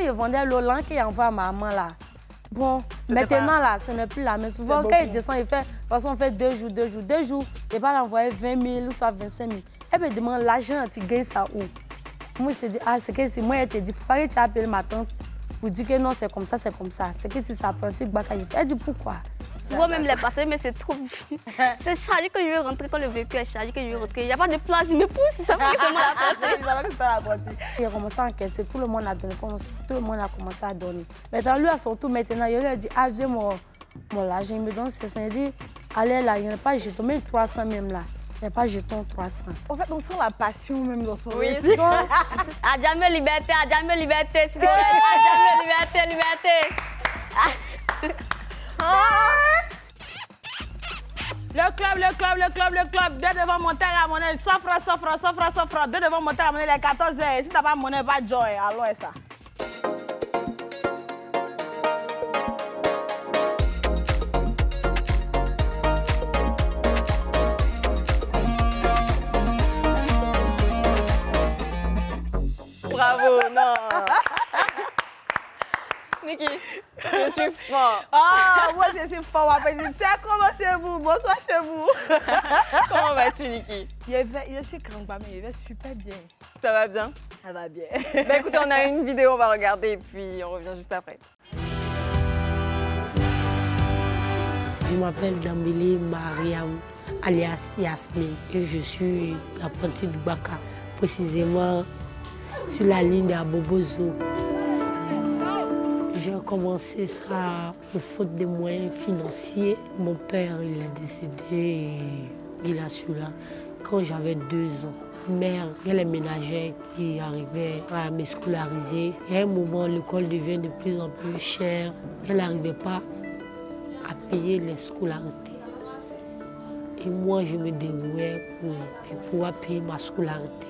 je vendais l'eau là qu'il envoie à maman là. Bon, maintenant là, ce n'est plus là. Mais souvent, quand il descend, il fait, de toute façon, on fait 2 jours. 2 jours, il va l'envoyer 20 000 ou soit 25 000. Elle me demande l'argent, tu gagnes ça où? Moi, je dis, ah, c'est que si moi, elle te dit, il faut pas que tu appelles ma tante pour dire que non, c'est comme ça, c'est comme ça. C'est que si ça prend, tu vas elle dit pourquoi? Souvent même les passagers, mais c'est trop. C'est chargé que je veux rentrer, quand le véhicule est chargé que je veux rentrer. Il n'y a pas de place, il me pousse, il savait que c'est moi la partie. Il savait que c'était la partie. Il a commencé à encaisser, tout le monde a donné, tout le monde a commencé à donner. Maintenant, lui, à son tour, maintenant, il lui a dit, ah, viens mon l'argent, il me donne 600, il dit, allez là, il n'y a pas de jeton, même 300 même là. Il n'y a pas de jeton 300. En fait, on sent la passion même dans son récit. À jamais liberté, à jamais liberté, à jamais liberté, liberté. Le club, deux devant monter à la monnaie, 100 francs, deux devant monter à la monnaie, les 14 heures. Si tu n'as pas de monnaie, va joy, alors ça. Bravo, non. Niki, je suis fort. Ah, moi je suis fort, ma petite. C'est comment chez vous? Bonsoir chez vous. Comment vas-tu, Niki? Je suis crampée, mais il va super bien. Ça va bien? Ça va bien. Bah écoutez, on a une vidéo, on va regarder et puis on revient juste après. Je m'appelle Dambélé Mariam, alias Yasmine, et je suis apprentie du Baka, précisément sur la ligne d'Abobozo. J'ai commencé ça pour faute de moyens financiers. Mon père, il est décédé et il a su là quand j'avais 2 ans. Ma mère, elle est ménagère qui arrivait à me scolariser. Et à un moment, l'école devient de plus en plus chère. Elle n'arrivait pas à payer les scolarités. Et moi, je me débrouillais pour pouvoir payer ma scolarité.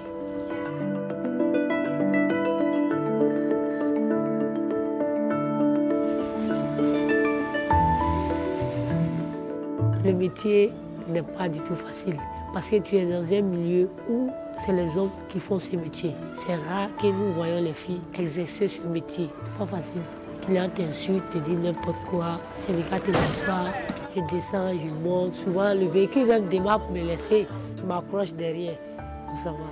Le métier n'est pas du tout facile parce que tu es dans un milieu où c'est les hommes qui font ce métier. C'est rare que nous voyons les filles exercer ce métier. Pas facile. Client t'insulte, te dit n'importe quoi, syndicat te laisse pas, je descends, je monte. Souvent, le véhicule même démarre pour me laisser, je m'approche derrière. Ça va.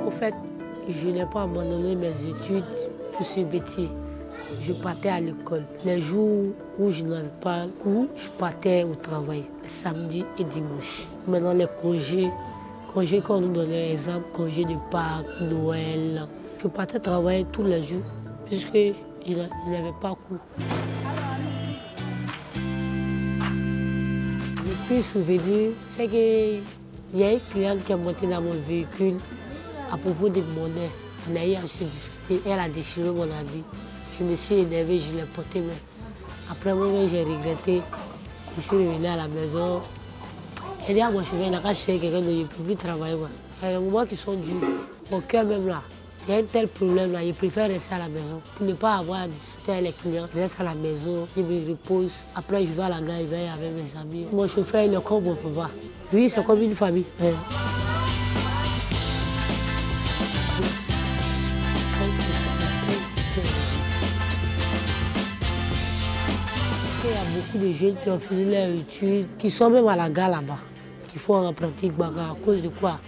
Au fait, je n'ai pas abandonné mes études pour ce métier. Je partais à l'école. Les jours où je n'avais pas cours, je partais au travail, les samedis et dimanches. Maintenant, les congés qu'on nous donnait, exemple, congés de Pâques, Noël. Je partais travailler tous les jours, puisqu'il n'avait pas cours. Le plus souvenir, c'est qu'il y a une cliente qui est montée dans mon véhicule à propos de monnaie. On a eu à se discuter, elle a déchiré mon habit. Je me suis énervé, je l'ai porté, mais après moi-même j'ai regretté. Je suis revenu à la maison. Elle dit à mon chemin, il n'a qu'à chercher quelqu'un dont je ne peux plus travailler. Il y a des moments qui sont durs. Mon cœur même là, il y a un tel problème là, je préfère rester à la maison. Pour ne pas avoir à discuter avec les clients, je reste à la maison, je me repose. Après je vais à la gare, je vais avec mes amis. Mon chauffeur, il est comme mon papa. Lui, c'est comme une famille. Il y a beaucoup de jeunes qui ont fini leurs études, qui sont même à la gare là-bas, qui font un apprenti Baka. À cause de quoi?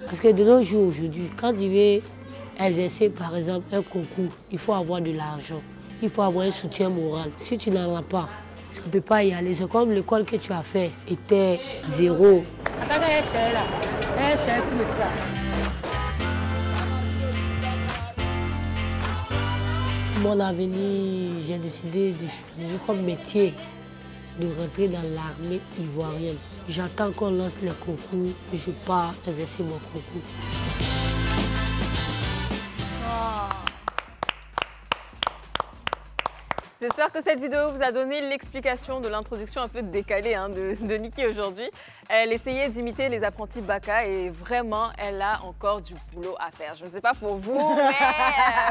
Parce que de nos jours aujourd'hui, quand tu veux exercer par exemple un concours, il faut avoir de l'argent, il faut avoir un soutien moral. Si tu n'en as pas, ça ne peut pas y aller. C'est comme l'école que tu as fait était zéro. Mon avenir, j'ai décidé de choisir comme métier de rentrer dans l'armée ivoirienne. J'attends qu'on lance les concours, je pars exercer mon concours. J'espère que cette vidéo vous a donné l'explication de l'introduction un peu décalée de Niki aujourd'hui. Elle essayait d'imiter les apprentis Baka et vraiment, elle a encore du boulot à faire. Je ne sais pas pour vous, mais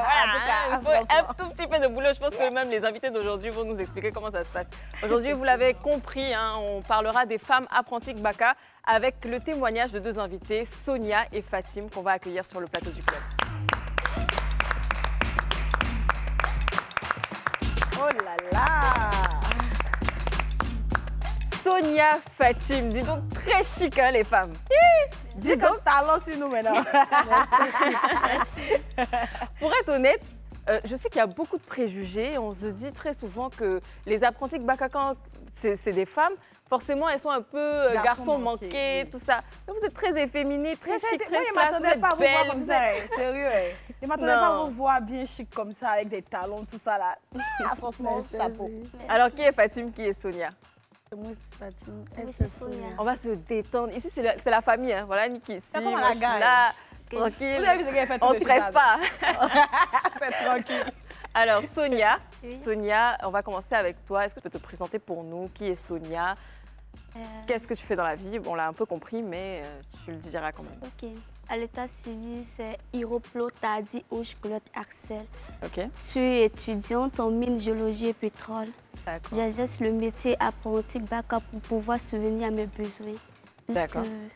voilà, il faut un tout petit peu de boulot. Je pense que même les invités d'aujourd'hui vont nous expliquer comment ça se passe. Aujourd'hui, vous l'avez compris, on parlera des femmes apprentis Baka avec le témoignage de deux invités, Sonia et Fatim, qu'on va accueillir sur le plateau du club. Oh là là! Sonia, Fatim, dis donc très chic hein, les femmes. Dis donc talent sur nous maintenant. Pour être honnête, je sais qu'il y a beaucoup de préjugés. On se dit très souvent que les apprentis Baka, quand c'est des femmes, forcément elles sont un peu garçons manqués, oui. Tout ça. Mais vous êtes très efféminés, très chic, très classe, vous êtes belle. Vous êtes sérieux. Je ne m'attendais pas à vous voir bien chic comme ça, avec des talons, tout ça là. Ah, franchement, chapeau. Alors qui est Fatim, qui est Sonia? Moi, c'est Fatim. C'est Sonia. On va se détendre. Ici, c'est la famille. Hein. Voilà, Niki ici, moi je suis là, tranquille. Vous avez vu ce qu'elle fait tout on ne stresse pas. C'est tranquille. Alors, Sonia, Oui. Sonia, on va commencer avec toi. Est-ce que tu peux te présenter pour nous? Qui est Sonia? Qu'est-ce que tu fais dans la vie? On l'a un peu compris, mais tu le diras quand même. Ok. À l'état civil, c'est Hiroplo Tadi Ouche-Claude Axel. Ok. Je suis étudiante en mine, géologie et pétrole. D'accord. J'exerce le métier apprenti Baka pour pouvoir subvenir à mes besoins. D'accord. Il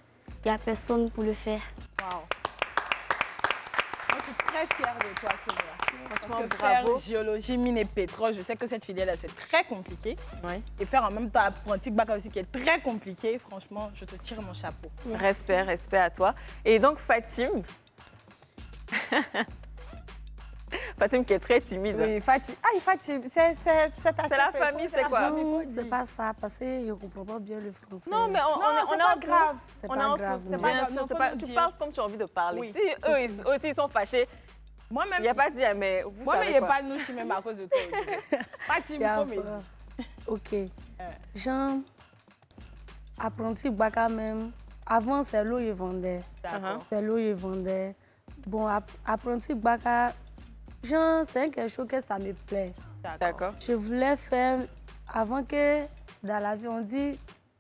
n'y a personne pour le faire. Wow. Moi, je suis très fière de toi, Sonia. Parce que bravo. faire géologie, mine et pétrole, je sais que cette filière-là, c'est très compliqué. Oui. Et faire en même temps apprenti Baka aussi, qui est très compliqué, franchement, je te tire mon chapeau. Respect, respect à toi. Et donc, Fatim. Fatim qui est très timide. Oui, Fatim. Ah, Fatim, c'est assez la famille, c'est quoi? Non, c'est pas ça, parce que je ne comprends pas bien le français. Non, mais on c'est est pas en grave. C'est On est pas en grave. couple, non. pas bien grave, sûr. non, C'est faut pas, nous tu dire. parles comme tu as envie de parler. Oui. Si eux aussi, ils sont fâchés, Moi-même, il n'y a pas de dire, mais vous moi-même, savez il n'y a quoi. pas de nous chier même à cause de toi. Fatim, il faut me dire. Ok. Jean, apprenti Baka même, avant, c'est l'eau qu'il vendait. D'accord. C'est l'eau qu'il vendait. Bon, apprenti Baka, Jean, c'est quelque chose que ça me plaît. D'accord. Je voulais faire, avant que dans la vie, on dit,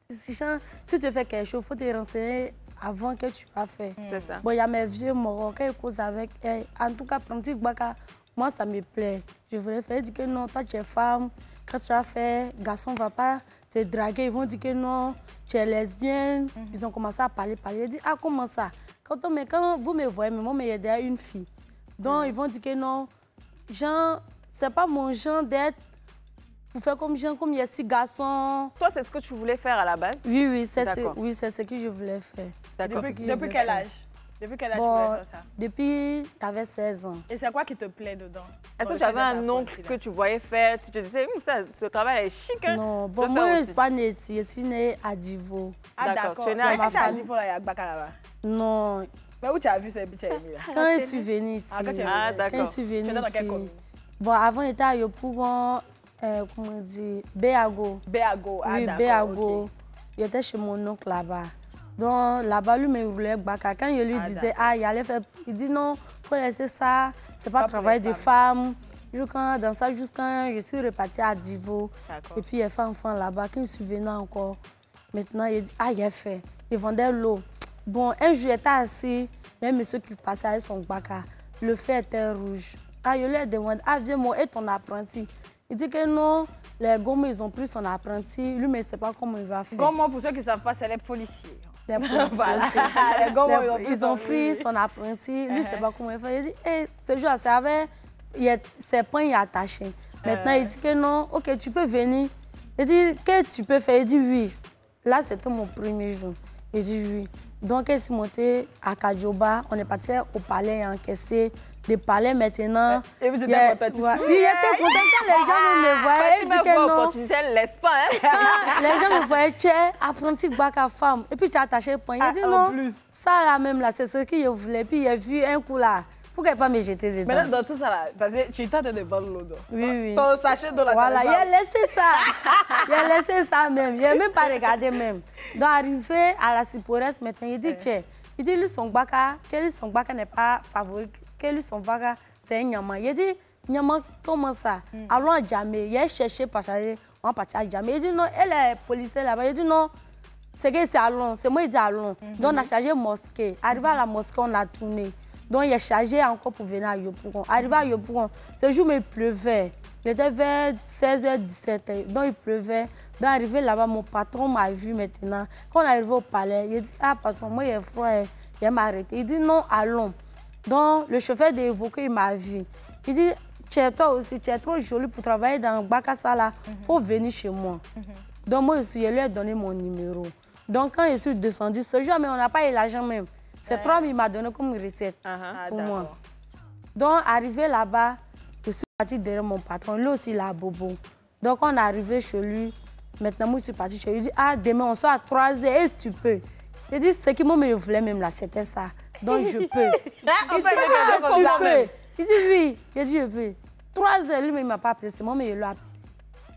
Jean, si tu fais quelque chose, il faut te renseigner avant que tu vas faire. C'est ça. Bon, il y a mes vieux morons, quand ils causent avec elle. En tout cas, apprenti Baka, moi, ça me plaît. Je voulais faire, dire que non, toi, tu es femme. Quand tu as fait, garçon ne va pas te draguer. Ils vont dire que non, tu es lesbienne. Ils ont commencé à parler. Ils disent, ah, comment ça? Quand vous me voyez, mais moi, il y a déjà une fille. Donc, ils vont dire que non, Jean, c'est pas mon genre d'être pour faire comme Jean, comme il y a 6 garçons. Toi, c'est ce que tu voulais faire à la base? Oui, c'est ce que je voulais faire. D'accord. Depuis quel âge? Depuis quel âge tu Bon, voulais faire ça? depuis j'avais 16 ans. Et c'est quoi qui te plaît dedans? Est-ce que tu avais un oncle que tu voyais faire? Tu te disais, ce travail est chic, hein? Non, bon, moi, je ne suis pas née ici. Je suis née à Divo. Ah, d'accord. Tu es née à Divo? À Divo, là, il y a Baka là-bas? Non. Mais où tu as vu ces petits amis là? Quand je suis venue ici. Ah, quand tu es venue. D'accord. Quand je suis venue Tu es dans quelle ici. commune? Bon, avant, j'étais à Yopougon, comment dire, Béago. Béago, ah, oui, d'accord. Béago. Okay. J'étais chez mon oncle là-bas. Donc, là-bas, lui, me voulait Baka. Quand je lui disais, il allait faire. Il dit non, il faut laisser ça. C'est pas travail de femmes. Dans ça, jusqu'à je suis repartie à Divo. Et puis, il fait enfant là-bas. Quand je suis venue encore, maintenant, il dit, il a fait. Il vendait l'eau. Bon, un jour, j'étais assis. Il y a un monsieur qui passait avec son Baka. Le feu était rouge. Je lui ai demandé, viens, moi, et ton apprenti? Il dit que non, les Gomo, ils ont pris son apprenti. Lui, mais ne sait pas comment il va faire. Gomo, pour ceux qui ne savent pas, c'est les policiers. Les policiers. Voilà. Les Gomo, ils ont pris son apprenti. Lui, il ne sait pas comment il va faire. Il dit, ce jour, ça avait ses poings y attachés. Maintenant, il dit que non, ok, tu peux venir. Il dit, que tu peux faire? Il dit oui. Là, c'était mon premier jour. Il dit oui. Donc, il s'est monté à Kadjoba. On est parti au palais encaissé. Des palais maintenant. Et vous étiez content ici? Oui, j'étais content quand les gens me voyaient. Tu me vois opportunité, elle ne laisse pas. Hein? Les gens me voyaient, tu es apprenti Baka femme. Et puis tu as attaché le point. Il dit non, ça là même là, c'est ce que je voulais. Puis il a vu un coup là. Pourquoi pas me jeter dedans? Mais dans tout ça là, parce que tu étais de vendre l'eau. Oui. Ton sachet de la voilà, il a laissé ça. Il a laissé ça même. Il n'a même pas regardé même. Donc arrivé à la Ciporès maintenant, il dit tiens, il dit lui son Baka, que lui son Baka n'est pas favori. Que lui son Baka, c'est un Nyama. Il dit comment ça? Allons à Djamé. Il a cherché passager, on partit à Djamé. Il dit non, elle est policière là-bas. Il dit non, c'est que c'est à Londres. C'est moi qui dis à Londres. Donc on a chargé mosquée. Arrivé à la mosquée, on a tourné. Donc il a chargé encore pour venir à Yopougon. Arrivé à Yopougon, ce jour il pleuvait. Il était vers 16h, 17h. Donc il pleuvait. Donc arrivé là-bas, mon patron m'a vu maintenant. Quand on est arrivé au palais, il dit ah patron, moi il est froid, il m'a arrêté. Il dit non, allons. Donc le chauffeur d'évoquer, il m'a vu. Il dit tu es toi aussi, tu es trop jolie pour travailler dans Bakassa là. Faut venir chez moi. Donc moi aussi, je lui ai donné mon numéro. Donc quand je suis descendue ce jour, mais on n'a pas eu l'argent même. C'est 3 000 il m'a donné comme recette pour moi. Donc arrivé là-bas, je suis partie derrière mon patron. Lui aussi il a bobo. Donc on est arrivé chez lui. Maintenant, moi, je suis partie chez lui. Il dit, ah, demain, on sort à 3h et tu peux. Il dit, c'est qui moi, mais je voulais même là, c'était ça. Donc, je peux. Il dit, tu peux. Il dit, oui. Il dit, je peux. 3h, lui, mais il ne m'a pas appelé. C'est moi, mais il l'a appelé.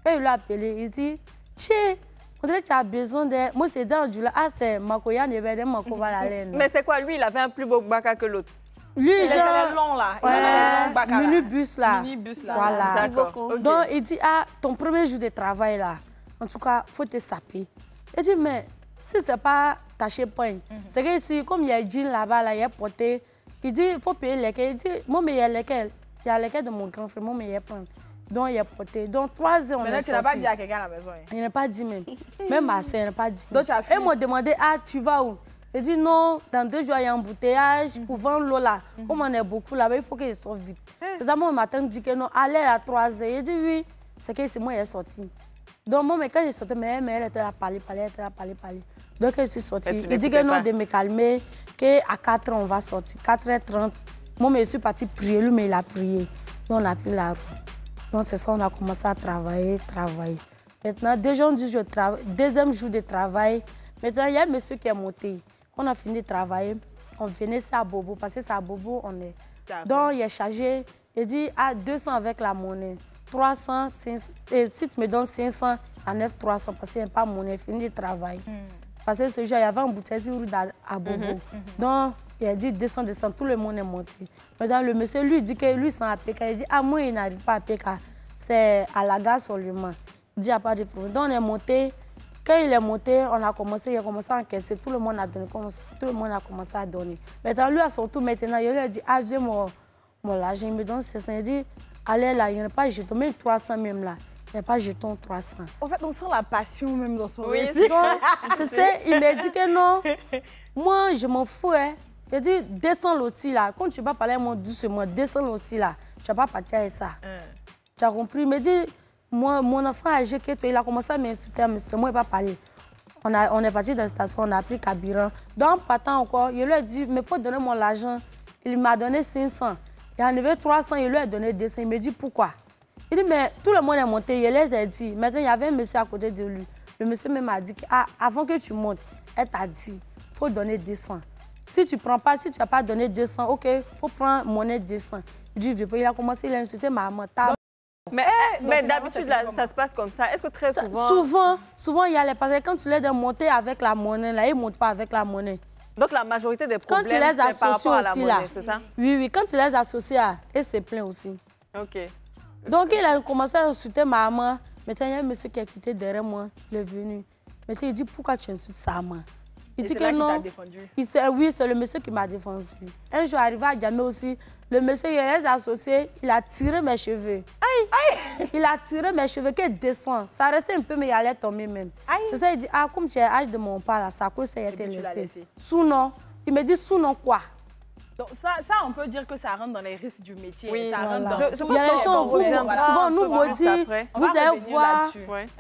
Quand il l'a appelé, il dit, tiens, on dirait que tu as besoin de... Moi, c'est dans du là. Ah, c'est Makoya, il va la laine. Mais c'est quoi, lui, il avait un plus beau baka que l'autre? Lui, genre... C'est long, là. Ouais, minibus, là. Minibus, là. Voilà. D'accord. Donc, il dit, ah, ton premier jour de travail, là, en tout cas, il faut te saper. Il dit, mais si ce n'est pas taché point, c'est que ici, comme il y a un jean là-bas, là, il y a porté, il dit, il faut payer lesquels. Il dit, moi, mais il y a lesquels. Il y a lesquels de mon grand frère, moi, mais il y a point. Donc, il y a porté. Donc, 3 heures, on est sorti. Mais tu n'as pas dit à quelqu'un à la maison. Il n'a pas dit même. Même ma soeur, il n'a pas dit. Donc, tu as fui. Et ils m'ont demandé, ah, tu vas où? Il dit, non, dans 2 jours, il y a un embouteillage pour vendre l'eau là. Comme on est beaucoup là-bas, il faut qu'il sorte vite. C'est ça, moi, matin, dit que non, allez à 3 heures. Il dit, oui, c'est que c'est moi qui est sorti. Donc, moi, quand je sortais, mais elle était là, parler. Donc, je suis sortie. Il dit que non, de me calmer, qu'à 4h, on va sortir. 4h30. Moi, je suis partie prier, lui, mais il a prié. Donc, on a pris la route. Donc, c'est ça, on a commencé à travailler. Maintenant, deuxième jour de travail, maintenant, il y a un monsieur qui est monté. On a fini de travailler, on venait à Bobo, parce que c'est à Bobo, on est. Donc, il est chargé, il dit, ah, 200 avec la monnaie. 300, 500, et si tu me donnes 500, j'enlève 300 parce qu'il n'y a pas de monnaie, fini de travail. Parce que ce jour, il y avait un bouteille à Bobo. Donc, il a dit descend, tout le monde est monté. Maintenant, le monsieur, lui, dit que lui, c'est à PK. Il dit, ah, moi, il n'arrive pas à PK. C'est à la gare seulement. Il dit, il n'y a pas de problème. Donc, on est monté. Quand il est monté, il a commencé à encaisser. Tout le monde a donné, tout le monde a commencé à donner. Maintenant, lui, à son tour, maintenant, il lui a dit, ah, viens, mon l'argent. Il me donne 600. Il dit, allez là, il n'y a pas de jeton, même 300 même là. Il n'y a pas de jeton 300. En fait, on sent la passion même dans son récit. C'est ça, il m'a dit que non, moi, je m'en fous. Hein. Il a dit, descends aussi là. Quand tu ne vas pas parler mon doucement, descends aussi là. Tu ne vas pas partir avec ça. Tu as compris? Il m'a dit, moi, mon enfant âgé que toi, il a commencé à m'insulter, monsieur. Moi, il ne va pas parler. On est parti dans la station, on a pris carburant. Donc, partant encore, il lui a dit, mais il faut donner mon argent. Il m'a donné 500. Il a enlevé 300, il lui a donné 200. Il me dit, pourquoi? Il dit, mais tout le monde est monté. Il les a dit. Maintenant, il y avait un monsieur à côté de lui. Le monsieur même a dit, ah, avant que tu montes, elle t'a dit, il faut donner 200. Si tu ne prends pas, si tu n'as pas donné 200, ok, il faut prendre monnaie 200. Il dit, il a commencé, il a insulté ma maman. Mais d'habitude, ça se passe comme ça. Est-ce que très souvent... Souvent, il y a les... Parce que quand tu laisses monter avec la monnaie, là, ils ne montent pas avec la monnaie. Donc, la majorité des problèmes, c'est par rapport à la monnaie, c'est ça? Oui, quand tu les associes, et c'est plein aussi. OK. Donc, il a commencé à insulter ma maman. Maintenant, il y a un monsieur qui a quitté derrière moi. Il est venu. Maintenant, il dit, pourquoi tu insultes sa maman? Il dit que non. Oui, c'est le monsieur qui m'a défendu. Un jour, arrivé à Djamé aussi, le monsieur, il les associés, il a tiré mes cheveux. Aïe! Il a tiré mes cheveux, qu'il descend. Ça restait un peu, mais il allait tomber même. C'est ça, il dit, ah, comme tu es l'âge de mon père, là, ça a cause, ça a été laissé. Sous-nom. Il me dit, sous-nom quoi? Donc ça, on peut dire que ça rentre dans les risques du métier. Oui, ça rentre dans... Il y a les gens, souvent, nous maudit,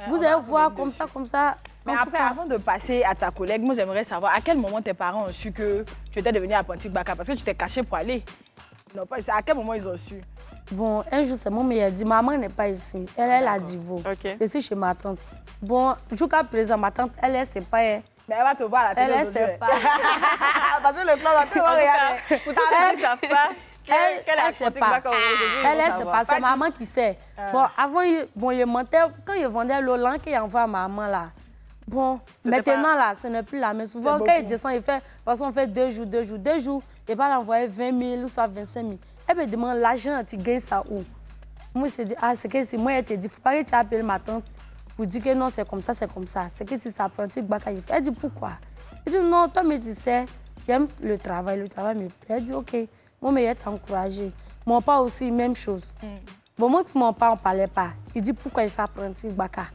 vous allez voir comme ça. Mais après, avant de passer à ta collègue, moi, j'aimerais savoir à quel moment tes parents ont su que tu étais devenue apprenti Baka, parce que tu t'es caché pour aller. Non, à quel moment ils ont su? Bon, un jour, c'est mon mère a dit, maman n'est pas ici. Elle a dit vous. Je suis chez ma tante. Bon, jusqu'à présent, ma tante, elle sait pas. Mais elle va te voir à la télé. Elle sait pas. Parce que le plan, là, tu vas regarder. Pour tous ceux qui ne savent pas, quelle est apprenti Baka aujourd'hui? Elle sait pas. C'est maman qui sait. Bon, avant, il montait, quand il vendait l'eau, là, qu'il envoie à maman là. Bon, maintenant, là, ce n'est plus là. Mais souvent, quand il descend, il fait, parce qu'on fait 2 jours, il va l'envoyer 20 000 ou soit 25 000. Elle me demande l'argent, tu gagnes ça où? Moi, je dit, ah, c'est que si moi, elle te dit, faut pas que tu appelles ma tante pour dire que non, c'est comme ça, c'est comme ça. C'est que si ça apprenti Baka, il fait. Elle dit, pourquoi? Elle dit, non, toi, mais tu sais, j'aime le travail me plaît. Elle dit, ok, moi, mais elle t'a encouragé. Mon père aussi, même chose. Bon, moi, pour mon père, on ne parlait pas. Il dit, pourquoi il fait apprenti Baka?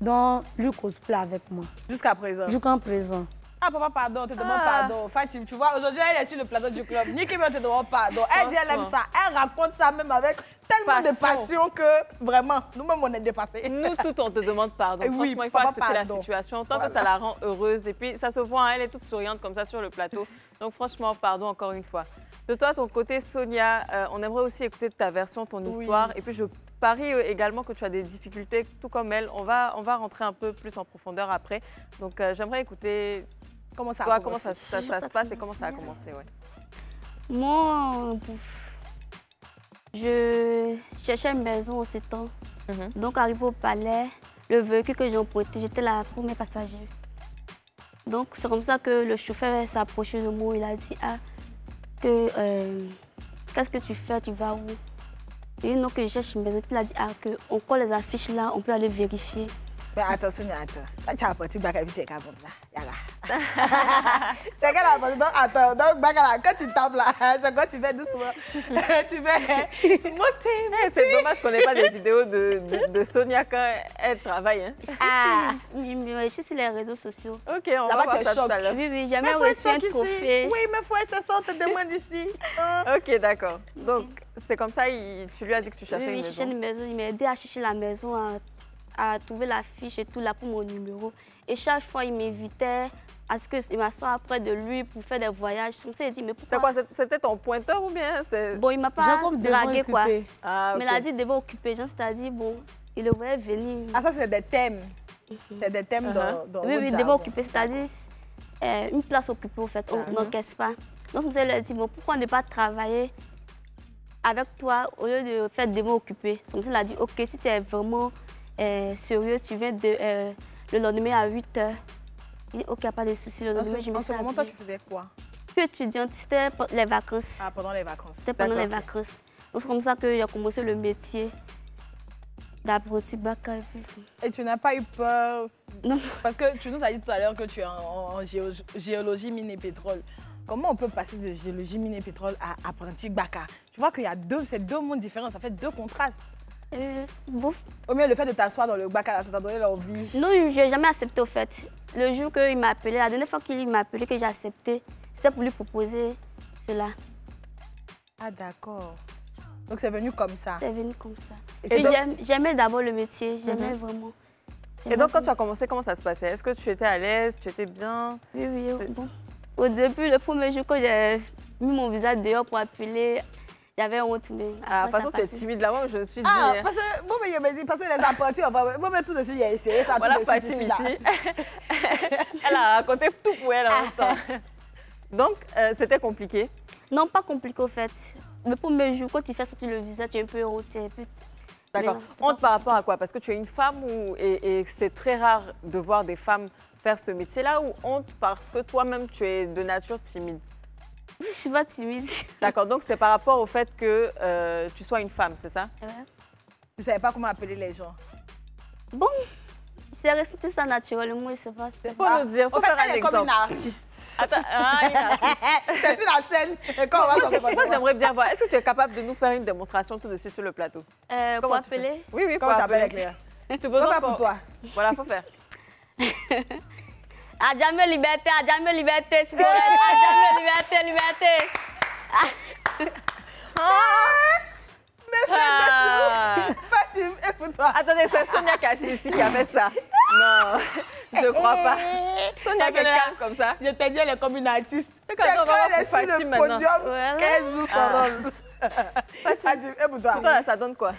Donc, lui cosplay avec moi. Jusqu'à présent? Jusqu'à présent. Ah, papa, pardon, on te demande pardon. Fatim, tu vois, aujourd'hui, elle est sur le plateau du club. Niki, on te demande pardon. Elle dit, elle aime ça. Elle raconte ça même avec tellement de passion que, vraiment, nous-mêmes, on est dépassés. Nous, toutes, on te demande pardon. Oui, franchement, il faut accepter la pardon. situation. Tant que ça la rend heureuse. Et puis, ça se voit, hein, elle est toute souriante comme ça sur le plateau. Donc, franchement, pardon encore une fois. De toi, ton côté, Sonia, on aimerait aussi écouter de ta version, ton histoire. Et puis, je parie également que tu as des difficultés, tout comme elle. On va rentrer un peu plus en profondeur après. Donc, j'aimerais écouter comment ça se passe et comment ça a commencé. Ouais. Moi, je cherchais une maison en ce temps. Donc, arrivé au palais, le véhicule que j'ai emprunté, j'étais la première passagère. Donc, c'est comme ça que le chauffeur s'est approché de moi. Il a dit, ah, qu'est-ce que tu fais, tu vas où? Et non, que je cherche une maison. Puis il a dit, ah, qu'on colle les affiches là, on peut aller vérifier. Mais attends, Sonia, attends. Tu as apporté Baka vite, c'est comme ça. C'est qu'elle a apporté. Donc, attends, donc Baka, quand tu tapes là, c'est quand tu fais doucement. Tu fais monter. C'est dommage qu'on n'ait pas des vidéos de Sonia quand elle travaille. Hein. Je suis sur les réseaux sociaux. Ok, on va voir ça tout à l'heure. Oui, jamais reçu un trophée. Oui, mais faut être ça, on te demande ici. Ok, d'accord. Donc, c'est comme ça, tu lui as dit que tu cherchais une maison. Oui, je cherchais une maison. Il m'a aidé à chercher la maison, à trouver la fiche et tout là pour mon numéro. Et chaque fois, il m'invitait à ce que je m'assoie près de lui pour faire des voyages. Comme ça, il dit, mais pourquoi? C'est quoi? C'était ton pointeur ou bien? Bon, il m'a pas dragué, quoi. Ah, okay. Mais il a dit, devait occuper. C'est-à-dire, bon, il le voyait venir. Ah, ça, c'est des thèmes. C'est des thèmes dans oui, il devait occuper. C'est-à-dire, une place occupée, au fait. On n'encaisse pas. Donc, je lui ai dit, bon, pourquoi ne pas travailler avec toi au lieu de faire des mots occupés? Comme ça, il a dit, ok, si tu es vraiment sérieux, tu viens le lendemain à 8h. Il dit, ok, pas de souci. Le lendemain, je me suis en ce moment, toi, tu faisais quoi? Je suis étudiante, c'était les vacances. Ah, pendant les vacances. C'était pendant les vacances. Donc, c'est comme ça que j'ai commencé le métier d'apprenti Baka. Et tu n'as pas eu peur? Non. Parce que tu nous as dit tout à l'heure que tu es en géologie, mine et pétrole. Comment on peut passer de géologie, mine et pétrole à apprenti Baka? Tu vois qu'il y a c'est deux mondes différents, ça fait deux contrastes. Ou bien le fait de t'asseoir dans le Baka, ça t'a donné l'envie? Non, je n'ai jamais accepté au fait. Le jour qu'il m'a appelé, la dernière fois qu'il m'a appelé, que j'ai accepté, c'était pour lui proposer cela. Ah d'accord. Donc c'est venu comme ça? C'est venu comme ça. J'aimais d'abord le métier, j'aimais vraiment. Et donc quand tu as commencé, comment ça se passait? Est-ce que tu étais à l'aise, tu étais bien? Oui, bon. Au début, le premier jour, quand j'ai mis mon visage dehors pour appeler, j'avais honte, mais de toute façon, tu es timide là-bas, je me suis dit... Ah, parce que, bon, mais il me dit, parce que les apprentis, bon, mais tout de suite, il a essayé ça. Voilà, Fatim ici. Elle a raconté tout pour elle en même temps. Donc, c'était compliqué? Non, pas compliqué au fait. Le premier jour, quand tu fais sortir le visage, tu es un peu honte. D'accord. Honte par rapport à quoi? Parce que tu es une femme et c'est très rare de voir des femmes faire ce métier-là, ou honte parce que toi-même, tu es de nature timide? Je ne suis pas timide. D'accord, donc c'est par rapport au fait que tu sois une femme, c'est ça? Ouais. Tu ne savais pas comment appeler les gens? Bon, j'ai resté ça naturellement, je sais pas. Faut nous dire, faut faire un exemple. Comme une artiste. Attends, une artiste. C'est sur la scène. Moi, j'aimerais bien voir. Est-ce que tu es capable de nous faire une démonstration tout de suite sur le plateau? Pour appeler? Oui, comment tu appelles, Claire? Tu peux faire pour toi. Voilà, faut faire. À jamais liberté, c'est vrai. À jamais liberté. Mais écoute-toi. Attendez, c'est Sonia Kassi ici qui a fait ça. Non, je crois pas. Sonia qui est calme comme ça. Je t'ai dit, elle est comme une artiste. C'est quand elle est sur le podium qu'elle joue son rôle. Fatim, écoute-toi. Pour toi, là, ça donne quoi?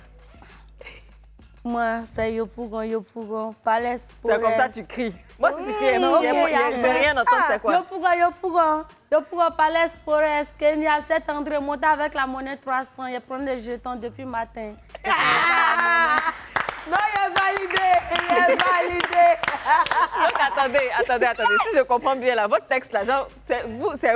Moi, c'est Yopougon, Palais Spores. C'est comme ça, tu cries. Moi, si tu cries, je ne vais rien entendre, c'est quoi? Yopougon, Palais Spores, Kenya, 7 André, monter avec la monnaie 300, il prend des jetons depuis le matin. Non, il va validé. Donc, attendez. Si je comprends bien, là, votre texte, là, c'est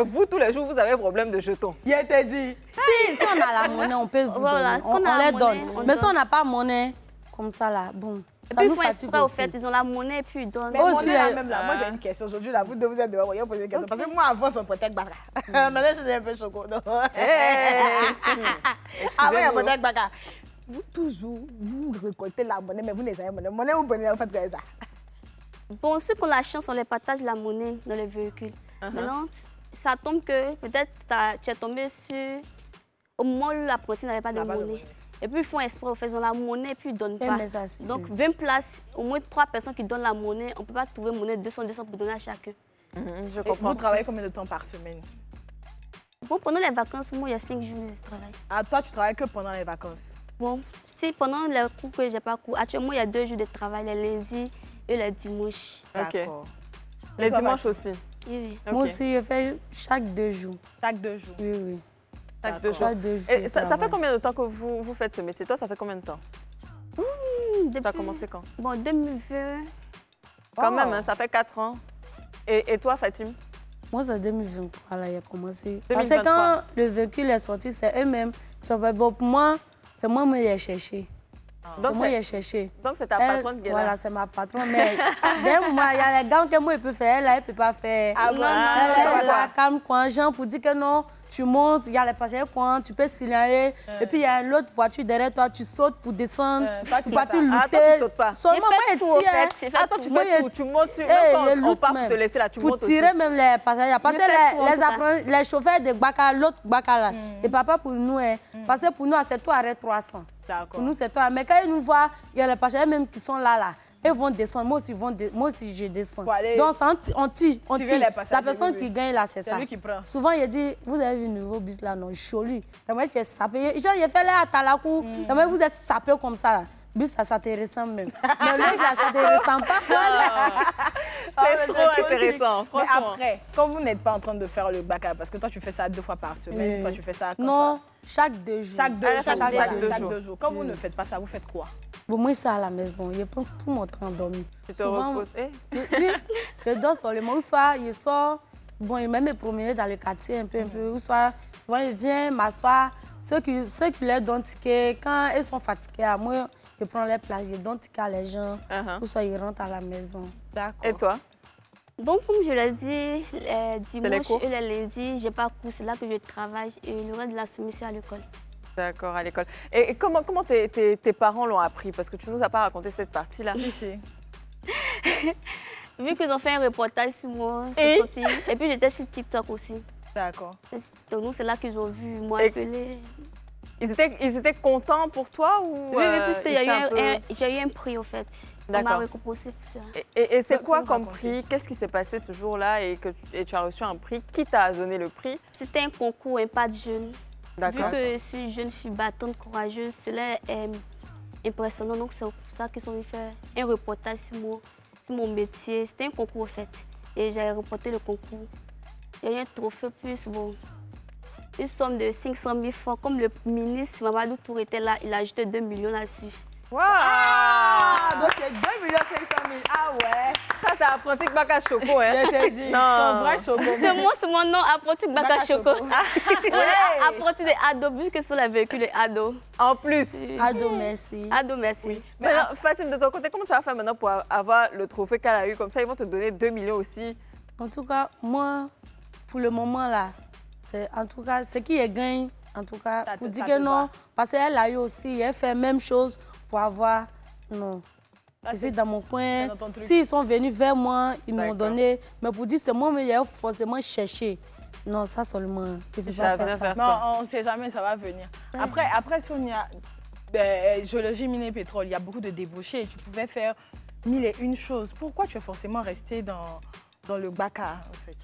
vous, tous les jours, vous avez un problème de jetons. Il t'a dit. Si on a la monnaie, on peut vous donner. On les donne. Mais si on n'a pas monnaie, comme ça, là, bon. Et puis, ils font exprès, au fait, ils ont la monnaie et puis ils donnent. Mais monnaie, là, même là, moi, j'ai une question. Aujourd'hui, là, vous deux, vous êtes dehors, vous posez une question. Parce que moi, avant, on peut-être baka. Maintenant, c'est un peu choco. Avant, il y a peut-être baka. Vous, toujours, vous récoltez la monnaie, mais vous n'avez pas monnaie. Monnaie, vous prenez, vous faites comme ça. Bon, ceux qui ont la chance, on les partage la monnaie dans les véhicules. Maintenant, ça tombe que peut-être tu es tombé sur... Au moment où l'apprenti n'avait pas de monnaie. Et puis, ils font exprès, ils ont la monnaie et puis ils ne donnent pas. Donc, 20 places, au moins 3 personnes qui donnent la monnaie, on ne peut pas trouver monnaie 200 pour donner à chacun. Je comprends. Vous travaillez combien de temps par semaine? Bon, pendant les vacances, moi, il y a 5 jours de travail. Ah, toi, tu travailles que pendant les vacances? Bon, si pendant les cours que je n'ai pas cours, actuellement, il y a 2 jours de travail, les lundis et les dimanches. D'accord. Les dimanches aussi? Oui. Okay. Moi aussi, je fais chaque 2 jours. Chaque 2 jours? Oui. Chaque 2 jours. Et ça fait combien de temps que vous faites ce métier? Toi, ça fait combien de temps? Tu as commencé quand? Bon, 2020. Quand même, hein, ça fait 4 ans. Et toi, Fatim? Moi, c'est 2023, là, j'ai commencé. 2023. Parce que quand le véhicule est sorti, c'est eux-mêmes. Bon, pour moi, c'est moi qui ai cherché. Donc, moi qui ai cherché. Donc, c'est ta patronne qui est là? Voilà, c'est ma patronne. Mais d'un moment, il y a les gars que moi, je peux faire, là, elle ne peut pas faire. Ah, non, elle est là, calme, quoi, Jean, pour dire que non. Tu montes, il y a les passagers, tu peux signaler. Et puis, il y a une autre voiture derrière toi, tu sautes pour descendre, pour partir lutter. Ah, toi, tu sautes pas. Seulement, moi, tout, en fait. Ah, toi, tu fais tout. Tu montes, même quand on part pour te laisser là, tu montes aussi. Pour tirer même les passagers. Parce que les chauffeurs de Baka, l'autre Baka là, et papa pour nous, parce que pour nous, c'est toi arrête 300. Pour nous, c'est toi. Mais quand ils nous voient, il y a les passagers même qui sont là. Ils vont descendre, moi aussi je descends. Donc on tire. La personne qui gagne là, c'est ça. Lui qui prend. Souvent, il dit, vous avez vu le nouveau bus là, non, joli. Tu es sapé. Genre, il fait là à Talakou, vous êtes sapé comme ça. Là. Bus, ça te ressemble même. Mais lui, ça te ressemble pas. C'est trop intéressant, franchement. Mais après, quand vous n'êtes pas en train de faire le baka, parce que toi, tu fais ça 2 fois par semaine, toi, tu fais ça quand non, chaque 2 jours. Chaque 2 jours. Quand vous ne faites pas ça, vous faites quoi? Bon, moi, c'est à la maison. Je prends tout mon temps dormir. Tu te reposes? Je dors seulement. Ou soit, je sors, bon, il me promener dans le quartier un peu. Ou soit, souvent, il vient m'asseoir. Ceux qui leur donnent ticket, quand ils sont fatigués, à moi, je prends les places, je donne ticket à les gens. Ou soit, ils rentrent à la maison. D'accord. Et toi? Bon, comme je l'ai dit, les dimanches et les lundis, je n'ai pas cours, c'est là que je travaille. Et le reste de la semaine, c'est à l'école. D'accord, à l'école. Et comment tes parents l'ont appris? Parce que tu ne nous as pas raconté cette partie-là. Si. Vu qu'ils ont fait un reportage sur moi, c'est sorti. Et puis j'étais sur TikTok aussi. D'accord. Donc c'est là qu'ils ont vu moi appeler. Ils étaient contents pour toi ou Oui, puisque j'ai eu un prix au fait. On m'a récompensé pour ça. Et c'est quoi comme prix? Qu'est-ce qui s'est passé ce jour-là et tu as reçu un prix? Qui t'a donné le prix? C'était un concours, un pas de jeune. Vu que je suis une jeune fille battante, courageuse, cela est impressionnant. Donc c'est pour ça qu'ils ont fait un reportage sur mon métier. C'était un concours en fait. Et j'ai reporté le concours. Il y a eu un trophée plus bon. Une somme de 500 000 francs. Comme le ministre Mamadou Tour était là, il a ajouté 2 millions là-dessus. Wow! Donc il y a 2 500 000. Ah ouais! Ça, c'est Apprenti Baka Choco, hein? Je t'ai dit, son vrai Choco. Justement, c'est mon nom, Apprenti Baka Choco. Apprenti des ados, vu que sur les véhicules des ados. En plus. Ado, merci. Ado, merci. Oui. Maintenant, Fatim, de ton côté, comment tu vas faire maintenant pour avoir le trophée qu'elle a eu? Comme ça, ils vont te donner 2 millions aussi. En tout cas, moi, pour le moment là, en tout cas, ce qui est gain, en tout cas, pour dire que non, parce qu'elle a eu aussi, elle fait la même chose pour avoir, non. Ici, dans mon coin, s'ils sont venus vers moi, ils m'ont donné, mais pour dire c'est moi, mais il a forcément cherché. Non, ça seulement. Ça va faire non, on ne sait jamais, ça va venir. Après, si on y a géologie, mine et pétrole, il y a beaucoup de débouchés. Tu pouvais faire 1001 choses. Pourquoi tu es forcément resté dans le Baka, en fait?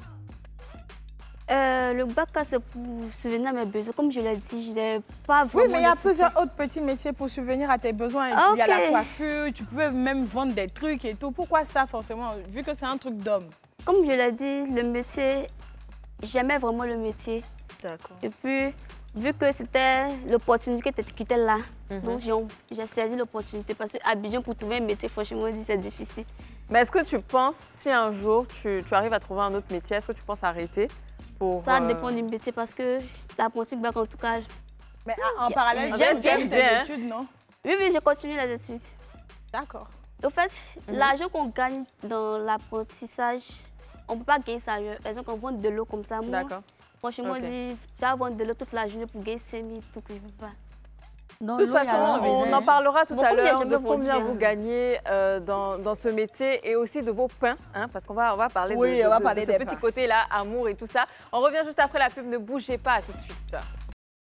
Le Baka, c'est pour subvenir à mes besoins. Comme je l'ai dit, je n'ai pas vraiment. Oui, mais il y a plusieurs autres petits métiers pour subvenir à tes besoins. Il y a la coiffure, tu peux même vendre des trucs et tout. Pourquoi ça, forcément, vu que c'est un truc d'homme? Comme je l'ai dit, le métier, j'aimais vraiment le métier. D'accord. Et puis, vu que c'était l'opportunité qui était là, donc j'ai saisi l'opportunité parce qu'à Abidjan, pour trouver un métier, franchement, c'est difficile. Mais est-ce que tu penses, si un jour tu arrives à trouver un autre métier, est-ce que tu penses arrêter pour... Ça dépend du métier parce que l'apprenti bac, en tout cas... Mais en parallèle, j'aime tes bien études, non? Oui, j'ai continué les études. D'accord. En fait, l'argent qu'on gagne dans l'apprentissage, on ne peut pas gagner ça ailleurs. Par exemple, on vend de l'eau comme ça. D'accord. Franchement, tu vas vendre de l'eau toute la journée pour gagner 5 000, tout que je ne peux pas. De toute façon, on en parlera tout à l'heure de combien vous gagnez dans ce métier et aussi de vos pains, hein, parce qu'on va parler de ce petit côté-là, amour et tout ça. On revient juste après la pub, ne bougez pas, à tout de suite.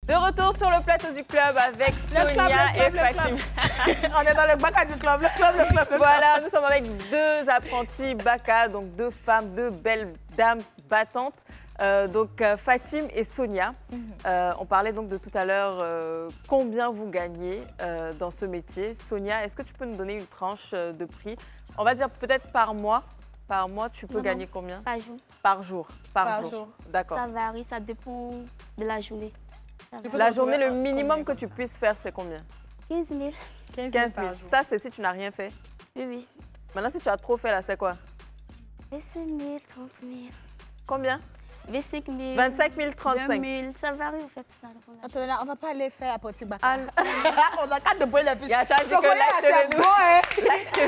De retour sur le plateau du club avec Sonia et Fatim. On est dans le Baka du club, le club. Voilà, nous sommes avec deux apprentis Baka, donc deux femmes, deux belles dames battantes. Fatim et Sonia. On parlait donc de tout à l'heure combien vous gagnez dans ce métier. Sonia, est-ce que tu peux nous donner une tranche de prix? On va dire peut-être par mois. Par mois, tu peux gagner combien? Par jour. Par jour. Par jour. D'accord. Ça varie, ça dépend de la journée. La journée, le minimum que tu puisses faire, c'est combien? 15 000. 15 000. Ça, c'est si tu n'as rien fait? Oui. Maintenant, si tu as trop fait, là, c'est quoi? 25 000, 30 000. Combien? 25 000. 25 000, 35 000. Ça varie, en fait. Attendez, là, on ne va pas aller faire à petit Baka. On a 4 de points la plus. Il y a ça, c'est que là,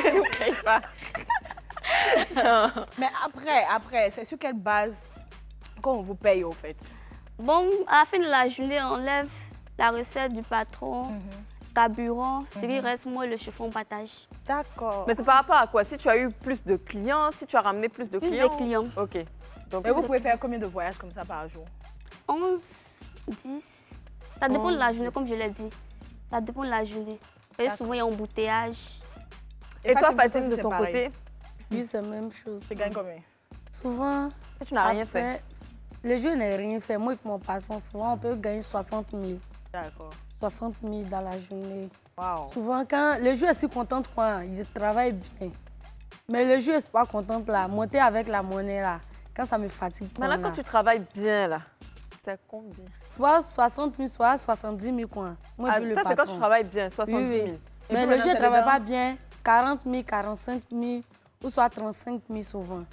ne nous paye pas. Mais après, c'est sur quelle base qu'on vous paye, au fait? Bon, à la fin de la journée, on enlève la recette du patron, carburant, ce qui reste, moi, le chiffon partage. D'accord. Mais c'est par rapport à quoi? Si tu as eu plus de clients, si tu as ramené plus de clients? Plus de clients. OK. Donc, et vous pouvez faire combien de voyages comme ça par jour? 11, 10. Ça dépend de la journée, comme je l'ai dit. Ça dépend de la journée. Et souvent, il y a un embouteillage. Et toi, Fatim, de ton côté? Oui, c'est la même chose. Tu gagnes combien? Souvent, tu n'as rien fait. Le jour n'a rien fait. Moi et mon patron, souvent, on peut gagner 60 000. D'accord. 60 000 dans la journée. Wow. Souvent, quand le jour est si contente, quand il travaille bien. Mais le jour est pas contente, là, monter avec la monnaie, là, quand ça me fatigue. Maintenant, quand tu travailles bien, là, c'est combien? Soit 60 000, soit 70 000, quoi. Moi, ça, c'est quand tu travailles bien, 70 000. Oui. Mais le jour ne travaille pas bien, 40 000, 45 000, ou soit 35 000 souvent.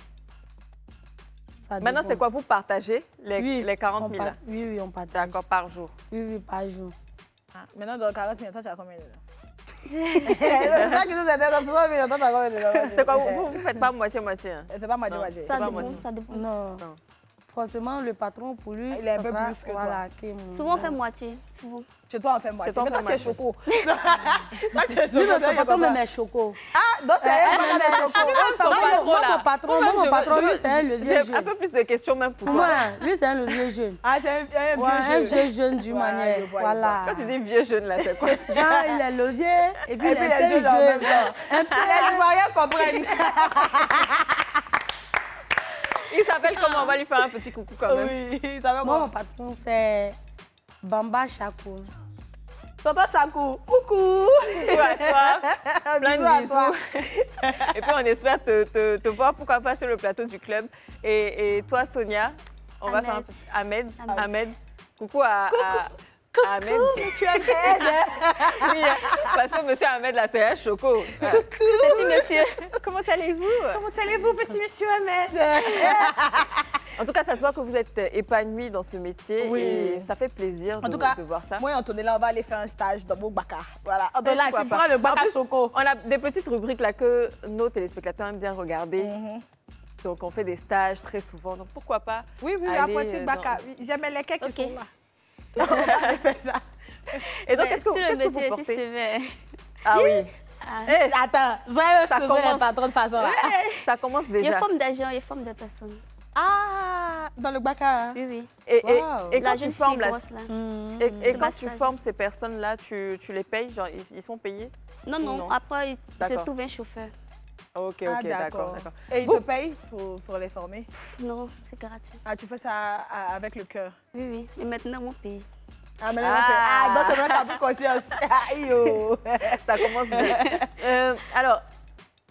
Maintenant, c'est quoi? Vous partagez les 40 000 là? Oui, on partage. D'accord, par jour? Oui, par jour. Maintenant, dans 40 000, toi, tu as combien dedans? C'est ça qui nous aide dans 60 000, toi, tu as combien dedans? C'est quoi? Vous ne faites pas moitié-moitié? Hein? C'est pas moitié-moitié. Ça dépend. Non. Forcément, le patron, pour lui, il est un peu plus que toi. Souvent, on fait moitié. Souvent. Chez toi, on fait moitié. Mais toi, tu es choco. Lui, son patron même est choco. Ah, donc c'est elle qui a des chocos. Moi, mon patron, lui, c'est un levier jeune. J'ai un peu plus de questions même pour toi. Moi, lui, c'est un levier jeune. Ah, c'est un vieux jeune du manière. Voilà. Quand tu dis vieux jeune, là, c'est quoi? Genre, il est levier et puis il est jeune en même temps. Un peu. Les Ivoiriens comprennent. Il s'appelle comment? On va lui faire un petit coucou quand même. Oui, il s'appelle moi, mon patron, c'est Bamba Chakou. Tonton Chakou, coucou. Coucou à toi. Plein de bisous. Et puis, on espère te voir, pourquoi pas, sur le plateau du club. Et toi, Sonia, on va faire un petit... Ahmed. Coucou à Ahmed. Monsieur Ahmed. Oui, parce que monsieur Ahmed, là, c'est un choco. Coucou. Petit monsieur, comment allez-vous? Comment allez-vous, petit monsieur Ahmed? En tout cas, ça se voit que vous êtes épanoui dans ce métier et ça fait plaisir de voir ça. Moi et Antonella, on va aller faire un stage dans mon Baka. Voilà, Antonella, tu prends le Baka Choco. On a des petites rubriques là que nos téléspectateurs aiment bien regarder. Donc, on fait des stages très souvent. Donc, pourquoi pas? Oui, apprenti Baka. J'aimais les quais qui sont là. On va aller faire ça. Et donc, qu'est-ce que vous portez? Ah oui. Attends, j'aime les patrons de façon là. Ça commence déjà. Il y a forme d'agents, il y a forme de personnes. Ah, dans le Baka. Oui. Et quand tu formes et quand tu formes ces personnes-là, tu les payes? Genre, ils sont payés? Non. Après, il se trouve un chauffeur. Ok, d'accord. Et ils te payent pour les former? Non, c'est gratuit. Ah, tu fais ça avec le cœur? Oui. Et maintenant, mon pays. Ah, maintenant, mon pays. Ah, donc c'est vrai, ça a pris conscience. Ça commence bien. Alors,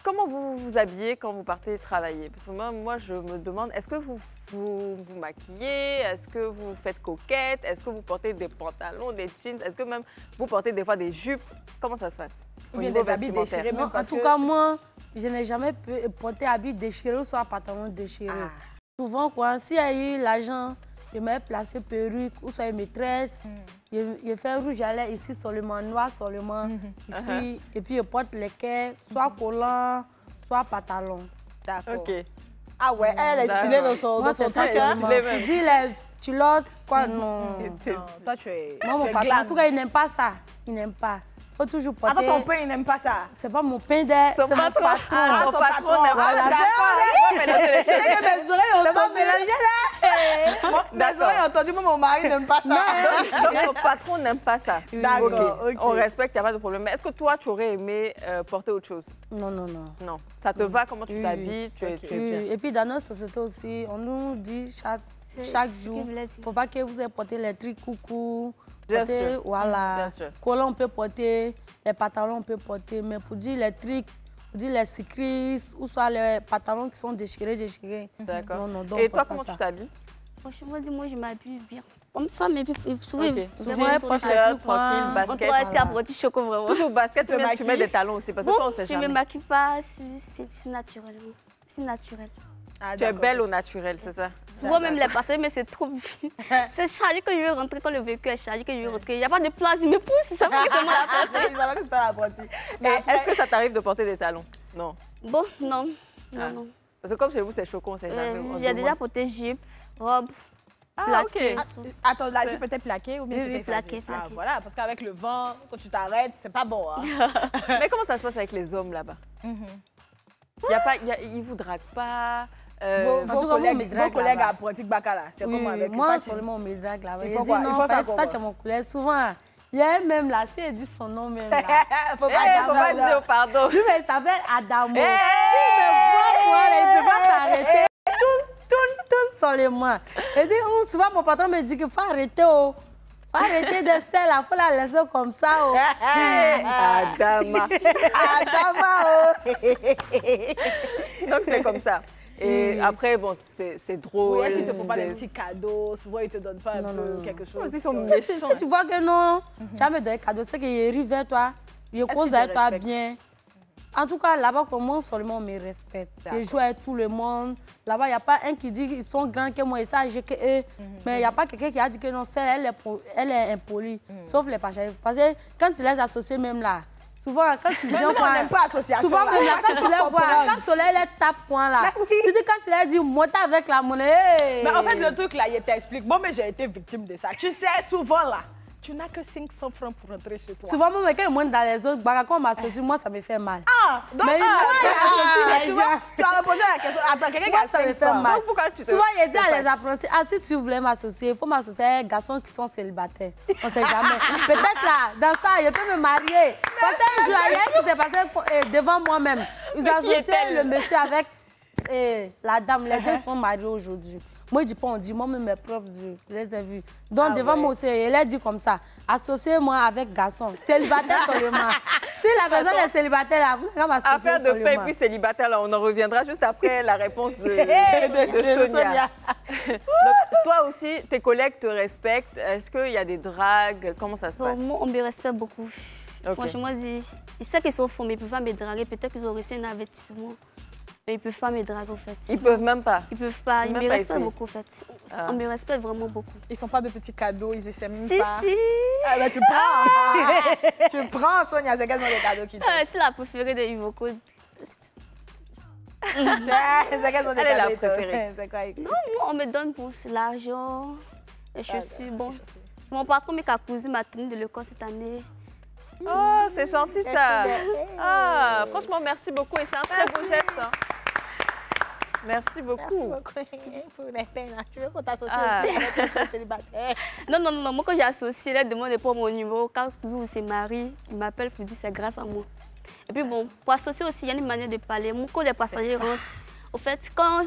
comment vous vous habillez quand vous partez travailler? Parce que moi, je me demande, est-ce que vous vous vous maquillez? Est-ce que vous faites coquette? Est-ce que vous portez des pantalons, des jeans? Est-ce que même vous portez des fois des jupes? Comment ça se passe? Ou bien des habits déchirés? Non, en tout cas, moi, je n'ai jamais porté habits déchirés ou soit pantalon déchiré. Souvent, quoi, s'il y a eu l'argent, je mets placé perruque ou soit une maîtresse. Je fais rouge à lèvres ici seulement, noir seulement ici. Et puis, je porte les quais, soit collant, soit pantalon. D'accord. OK. Ah ouais, elle est stylée dans son truc. Dis les culottes, quoi, non. Toi, tu es glam. En tout cas, il n'aime pas ça. Il n'aime pas. Faut toujours porter... Attends, ton pain, il n'aime pas ça. C'est pas mon pain d'air, c'est mon patron. Ah, ton patron n'aime pas ça. Mes oreilles ont entendu. Mes oreilles ont entendu, moi, mon mari n'aime pas ça. Donc, ton patron n'aime pas ça. D'accord, ok. On respecte, il n'y a pas de problème. Mais est-ce que toi, tu aurais aimé porter autre chose? Non, non, non. Non. Ça te va, comment tu t'habilles, tu es bien. Et puis, dans notre société aussi, on nous dit chaque jour, il ne faut pas que vous ayez porté les trucs coucou. Bien sûr. Voilà. Bien sûr. Collants, on peut porter, les pantalons, on peut porter. Mais pour dire les trucs, pour dire les cyclistes, ou soit les pantalons qui sont déchirés. D'accord. Non, et toi, comment tu t'habilles? Franchement, moi, je m'habille bien. Comme ça, mais souvent, T-shirt, tranquille, basket. On c'est apprenti choco vraiment. Toujours basket, tu mets des talons aussi, parce que on ne sait jamais. Je ne me maquille pas, c'est naturellement. C'est naturel. Tu es belle au naturel, c'est ça? Souvent même les passagers, mais c'est trop... C'est chargé que je veux rentrer, quand le véhicule est chargé que je veux rentrer. Il n'y a pas de place, il me pousse, ça va que c'est moi l'apprenti. Ils savent que c'est toi l'apprenti. Mais est-ce que ça t'arrive de porter des talons? Non. Bon, non. Non. Parce que comme chez vous, c'est choquant, on ne sait jamais. J'ai déjà porté jupe, robe, plaquée. Attends, la jupe peut-être plaquée ou bien c'était plaquée. Ah, voilà, parce qu'avec le vent, quand tu t'arrêtes, c'est pas bon. Mais comment ça se passe avec les hommes là-bas? Ils ne vous draguent pas? Vos collègues à Pratique Bacala, c'est comment avec moi, seulement on me drague là-bas. Il faut ça toi, tu es mon collègue. Souvent, il y a même là, si elle dit son nom même là. Faut pas dire pardon. Lui, il s'appelle Adamo. Il me voit, il ne peut pas s'arrêter. Tout seulement. Et dit, souvent, mon patron me dit qu'il faut arrêter. Faut arrêter de celle là, il faut la laisser comme ça. Adama. Donc, c'est comme ça. Et après, bon, c'est drôle. Oui, est-ce qu'ils te font pas des petits cadeaux? Souvent, ils te donnent pas un peu quelque chose. Ils sont méchants. Si tu vois que non, tu vas me donner un cadeau, c'est qu'il arrive vers toi, il cause avec toi bien. En tout cas, là-bas, comment seulement on me respecte. Je joue avec tout le monde. Là-bas, il n'y a pas un qui dit qu'ils sont grands que moi et ça, j'ai que eux. Mais il n'y a pas quelqu'un qui a dit que non, elle est impolie. Sauf les passagers. Parce que quand tu les associes même là, souvent, quand tu viens... Mais on n'aime pas association. Souvent, même là, quand tu les vois, quand le soleil les tape point là, tu dis quand tu leur dis, monte avec la monnaie. Mais en fait, le truc là, il t'explique. Moi, mais j'ai été victime de ça. Tu sais, souvent là, tu n'as que 500 francs pour rentrer chez toi. Souvent, même quand je monte dans les autres, quand on m'associe, moi, ça me fait mal. Donc, mais tu vois, tu as répondu à la question. Attends, quelqu'un qui a 500 mal. Donc, pourquoi tu te... Souvent, il dit à les apprentis, si tu voulais m'associer, il faut m'associer à des garçons qui sont célibataires. On ne sait jamais. Peut-être là, dans ça, je peux me marier. Parce qu'un jour, il y a un qui s'est passé devant moi-même. Ils ont associé le monsieur avec la dame. Les deux sont mariés aujourd'hui. Moi, je dis pas, on dit, moi-même, mes propres yeux, je les ai vus. Donc, devant moi aussi, elle a dit comme ça, associez-moi avec garçon, célibataire seulement. Si la personne est célibataire, là, vous n'avez pas m'associer affaire de paix puis célibataire, là, on en reviendra juste après la réponse de Sonia. Donc, toi aussi, tes collègues te respectent. Est-ce qu'il y a des dragues? Comment ça se passe? Moi, on me respecte beaucoup. Franchement, ils savent qu'ils sont faux, mais ils ne peuvent pas me draguer. Peut-être qu'ils ont reçu un avertissement. Mais ils ne peuvent pas me draguer, en fait. Ils ne peuvent même pas? Ils ne peuvent pas. Ils me respectent beaucoup, en fait. On me respecte vraiment beaucoup. Ils ne font pas de petits cadeaux, ils essaient même pas. Si. Ah, ben, tu prends. Tu prends, Sonia. C'est quels sont les cadeaux qu'ils donnent? C'est la préférée de Ivoko. C'est quels sont les cadeaux? Elle est la préférée. C'est quoi? Non, moi, on me donne pour l'argent, les chaussures. Bon, mon patron m'a cousu ma tenue de l'école cette année. Oh, c'est gentil ça. Ah, franchement, merci beaucoup et c'est un très beau geste. Hein. Merci beaucoup. Merci beaucoup pour les peines. Tu veux qu'on t'associe aussi avec un célibataire? Non. Moi, quand j'ai associé, elle demande pas mon numéro. Quand vous se marie, il m'appelle pour dire c'est grâce à moi. Et puis bon, pour associer aussi, il y a une manière de parler. Moi, quand les passagers rentrent, au fait, quand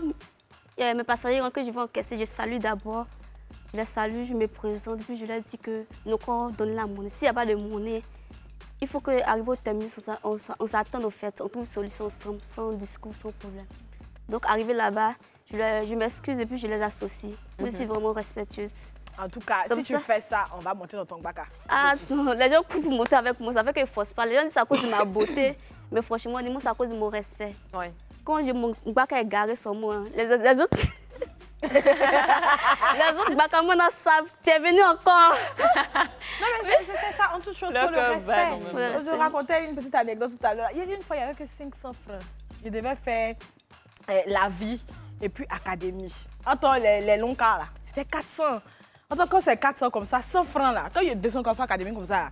mes passagers rentrent, que je vais encaisser, je salue d'abord. Je les salue, je me présente, puis je leur dis que nos corps donnent la monnaie. S'il n'y a pas de monnaie, il faut qu'arriver au terminus, on s'attende au fait, on trouve une solution ensemble, sans discours, sans problème. Donc, arrivé là-bas, je m'excuse et puis je les associe. Je suis vraiment respectueuse. En tout cas, si tu fais ça, on va monter dans ton baka. Ah non, les gens coupent pour monter avec moi, ça fait qu'ils ne forcent pas. Les gens disent c'est à cause de ma beauté, mais franchement, c'est à cause de mon respect. Ouais. Quand mon baka est garé sur moi, les autres... les autres baka m'en savent, tu es venu encore. Non mais c'est ça, en toute chose, pour le respect. Je vous racontais une petite anecdote tout à l'heure. Il y a une fois, il n'y avait que 500 francs. Je devais faire la vie et puis académie. Attends, les longs cas là, c'était 400. Attends, quand c'est 400 comme ça, 100 francs là, quand il y a 200 quand académie comme ça,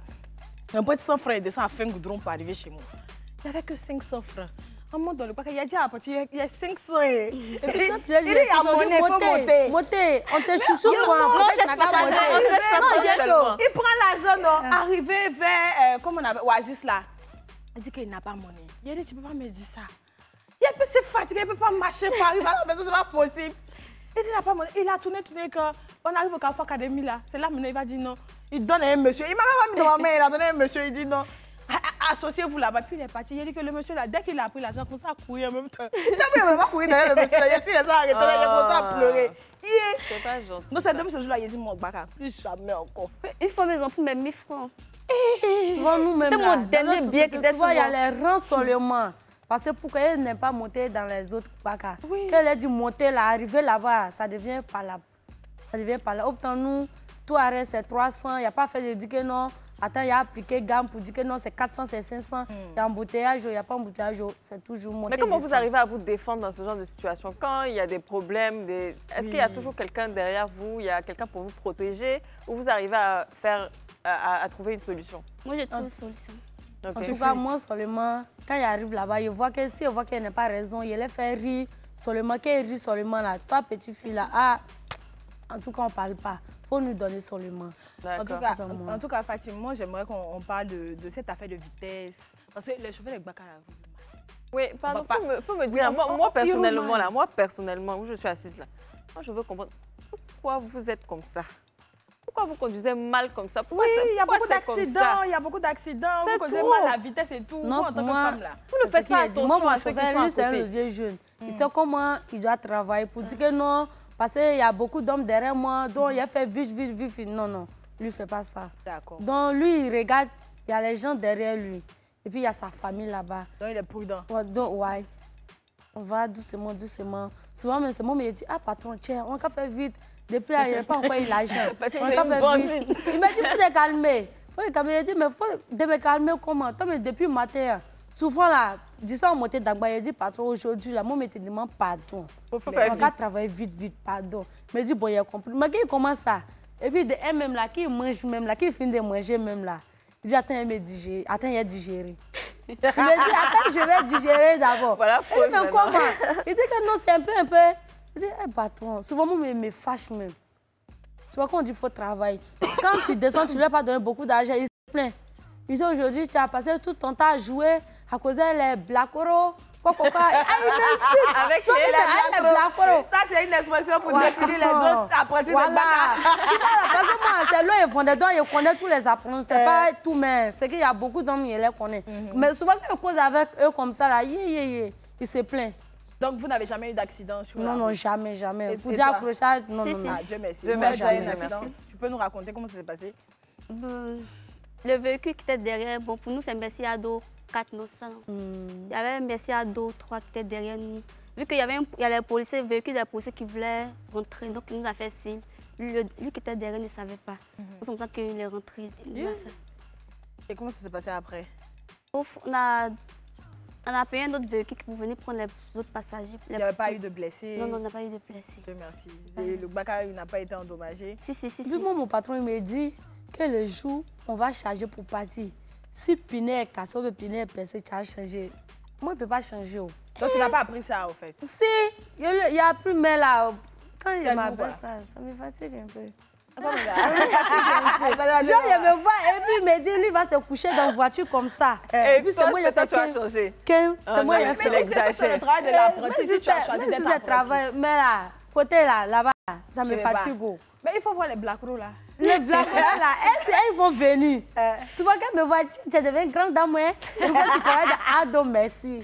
un peu de 100 francs, il descend à fin goudron pour arriver chez moi. Il n'y avait que 500 francs. Un moment dans le parc, il a dit à la partie, il y a 500. Et puis quand tu as dit, il y a monnaie, il faut monter. Monter, on te chouchoute pour on cherche pas ça. Il prend la zone, arrivé vers, comment on appelle, Oasis là. Il dit qu'il n'a pas monnaie. Il a dit, tu ne peux pas me dire ça. Il est un peu fatigué, il ne peut pas marcher pour arriver à la maison, ce n'est pas possible. Il dit, il n'a pas monnaie. Il a tourné, quand on arrive au Carrefour Académie là. C'est là, il va dire non. Il donne à un monsieur. Il m'a même pas mis dans ma main, il a donné à un monsieur, il dit non. Associez-vous là-bas. Puis il est parti. Il a dit que le monsieur là, dès qu'il a pris l'argent, il a commencé à courir en même temps. Il n'a même pas courir derrière le monsieur là. Il a arrêté, il a commencé à pleurer. C'est pas gentil. Non, c'est depuis ce jour-là, il a dit mon baka, plus jamais encore. Une fois, ils ont pris mes 1000 francs. Souvent, nous-mêmes, c'était mon dernier billet qui était souvent, il y a les rangs seulement. Parce que pour qu'elle n'ait pas monté dans les autres bakas, qu'elle ait dit monter là, arriver là-bas, ça devient pas là. Ça devient pas là. Autant nous, tout arrêt, c'est 300. Il n'y a pas fait de dire que non. Attends, il y a appliqué gamme pour dire que non, c'est 400, c'est 500. Il y a embouteillage, il n'y a pas embouteillage, c'est toujours monté. Mais comment vous arrivez à vous défendre dans ce genre de situation? Quand il y a des problèmes, est-ce qu'il y a toujours quelqu'un derrière vous? Il y a quelqu'un pour vous protéger? Ou vous arrivez à trouver une solution? Moi, j'ai trouvé une solution. Okay. En tout cas, moi seulement, quand il arrive là-bas, il voit que si il voit qu'elle n'a pas raison, il les fait rire seulement, qu'elle rit seulement là. Toi, petite fille là, en tout cas, on ne parle pas. Il faut nous donner seulement. En tout cas, Fatima, moi, j'aimerais qu'on parle de cette affaire de vitesse. Parce que les chauffeurs de Baka, oui, pardon, faut me dire, moi personnellement, où je suis assise là, moi, je veux comprendre pourquoi vous êtes comme ça. Pourquoi vous conduisez mal comme ça? Pourquoi il y a beaucoup d'accidents, il y a beaucoup d'accidents. Vous conduisez mal la vitesse et tout, non, vous, en tant que femme là. Vous ne faites pas attention à ceux qui sont à côté. C'est un vieux jeune. Il sait comment il doit travailler pour dire que non, parce qu'il y a beaucoup d'hommes derrière moi, donc il a fait vite. Non, lui ne fait pas ça. D'accord. Donc lui, il regarde, il y a les gens derrière lui. Et puis il y a sa famille là-bas. Donc il est prudent. Donc, ouais. On va doucement. Souvent, mais c'est moi, mais il dit, patron, tiens, on va faire vite. Depuis là, il n'a pas encore eu l'argent. Il m'a dit, il faut te calmer. Il a dit, mais il faut me calmer comment? Depuis le matin, souvent, là, disons, on montait d'Agba, il dit, patron, aujourd'hui, là, moi, je te demande pardon. On va travailler vite, pardon. Il me dit, bon, il a compris. Mais qui commence ça? Et puis, de même là, qui mange même là, qui finit de manger même là. Il dit, attends, il a digéré. Il me dit, attends, je vais digérer d'abord. Voilà, mais comment? Il dit que non, c'est un peu. Il dit, patron, souvent, moi, me fâche même. Tu vois, quand on dit qu'il faut travailler, quand tu descends, tu ne lui as pas donné beaucoup d'argent, il se plaint. Il dit, aujourd'hui, tu as passé tout ton temps à jouer à cause des blackoros. Il m'insulte. Avec les blackoros. Ça, c'est une expression pour définir les autres apprentis de Baka. Parce que moi, c'est là, ils font donc ils connaissent tous les apprentis. C'est pas tout, mais c'est qu'il y a beaucoup d'hommes qui les connaissent. Mais souvent, quand ils causent avec eux comme ça, là, il se plaint. Donc, vous n'avez jamais eu d'accident sur la route? Non, jamais. Pour dire accrochage, non. Dieu merci. Dieu merci. Tu peux nous raconter comment ça s'est passé? Le véhicule qui était derrière, bon, pour nous, c'est un Mercedes Ado 4 900. Il y avait un Mercedes Ado 3 qui était derrière nous. Vu qu'il y avait les policiers, le véhicule des policiers qui voulaient rentrer, donc il nous a fait signe. Lui qui était derrière ne savait pas. C'est comme ça qu'il est rentré. Et comment ça s'est passé après? On a payé un autre véhicule pour venir prendre les autres passagers. Il n'y avait pas eu de blessés? Non, on n'a pas eu de blessés. Dieu merci. Le Baka n'a pas été endommagé? Si. Moi, mon patron, il me dit que le jour, on va charger pour partir. Si Pinet est cassé ou le Pinet est percé, tu as changé. Moi, je ne peux pas changer. Donc, tu n'as pas appris ça, en fait? Si, il y a plus, mais là, quand il m'appelle ça, ça me fatigue un peu. Genre, il me voit et puis il me dit, lui, il va se coucher dans une voiture comme ça. Et puis, c'est moi, il a fait tu as changé. C'est moi, il a fait le travail de l'apprenti, si tu as choisi d'être apprenti. Mais là, côté là-bas, ça me fatigue. Mais il faut voir les blackoros là. Les blancs là, elles vont venir. Souvent qu'elles me voient, tu deviens une grande dame, hein. Tu travailles de Ado Merci.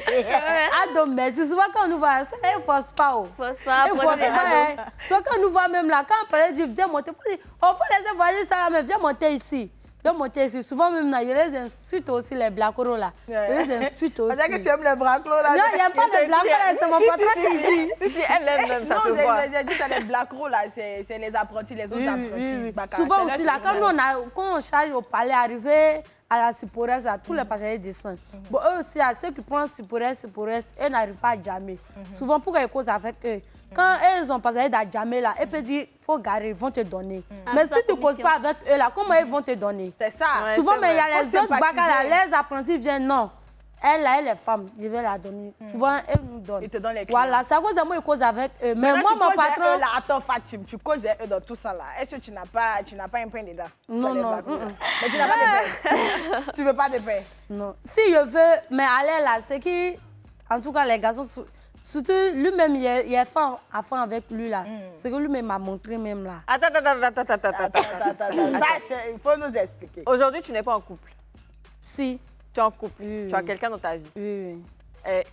Ado Merci. Souvent quand on nous voit, ça ne force pas. Force pas. Souvent quand on nous voit même là, quand on parlait du viens monter, on peut laisser voyager ça, mais viens monter ici. Viens monter ici. Souvent même là, je les insulte aussi les blacos là. Je les insulte aussi. C'est que tu aimes les blacos là. Non, il n'y a pas de blacos là, c'est mon patron qui dit. Si, elle aime même, ça se voit. J'ai dit que les blacos là, c'est les apprentis, les autres apprentis. Souvent aussi là, quand on charge au palais, arrivé à la Siporès, tous les passagers descendent. Bon, eux aussi, à ceux qui prennent Siporès, eux n'arrivent pas à jammer. Souvent, pour qu'ils causent avec eux, quand ils ont passé à jammer là, ils peuvent dire, il faut garer, ils vont te donner. Mais si tu ne causes pas avec eux là, comment ils vont te donner? C'est ça. Souvent, mais il y a les autres bacs là, les apprentis viennent, non. Elle, là, elle est femme, je vais la donner. Tu vois, elle nous donne. Ils te donnent les clés. Voilà, c'est à cause de moi, ils causent avec eux. Mais moi, mon patron. Là, attends, Fatim, tu causes eux dans tout ça là. Est-ce que tu n'as pas un pain dedans? Non, non. Mais tu n'as pas de pain. Tu veux pas de pain? Non. Si je veux, mais aller là, c'est qui, en tout cas, les garçons, surtout lui-même, il est fort à faire avec lui là. C'est que lui-même m'a montré même là. Attends. Ça, il faut nous expliquer. Aujourd'hui, tu n'es pas en couple. Si. Tu es en couple. Tu as quelqu'un dans ta vie. Oui.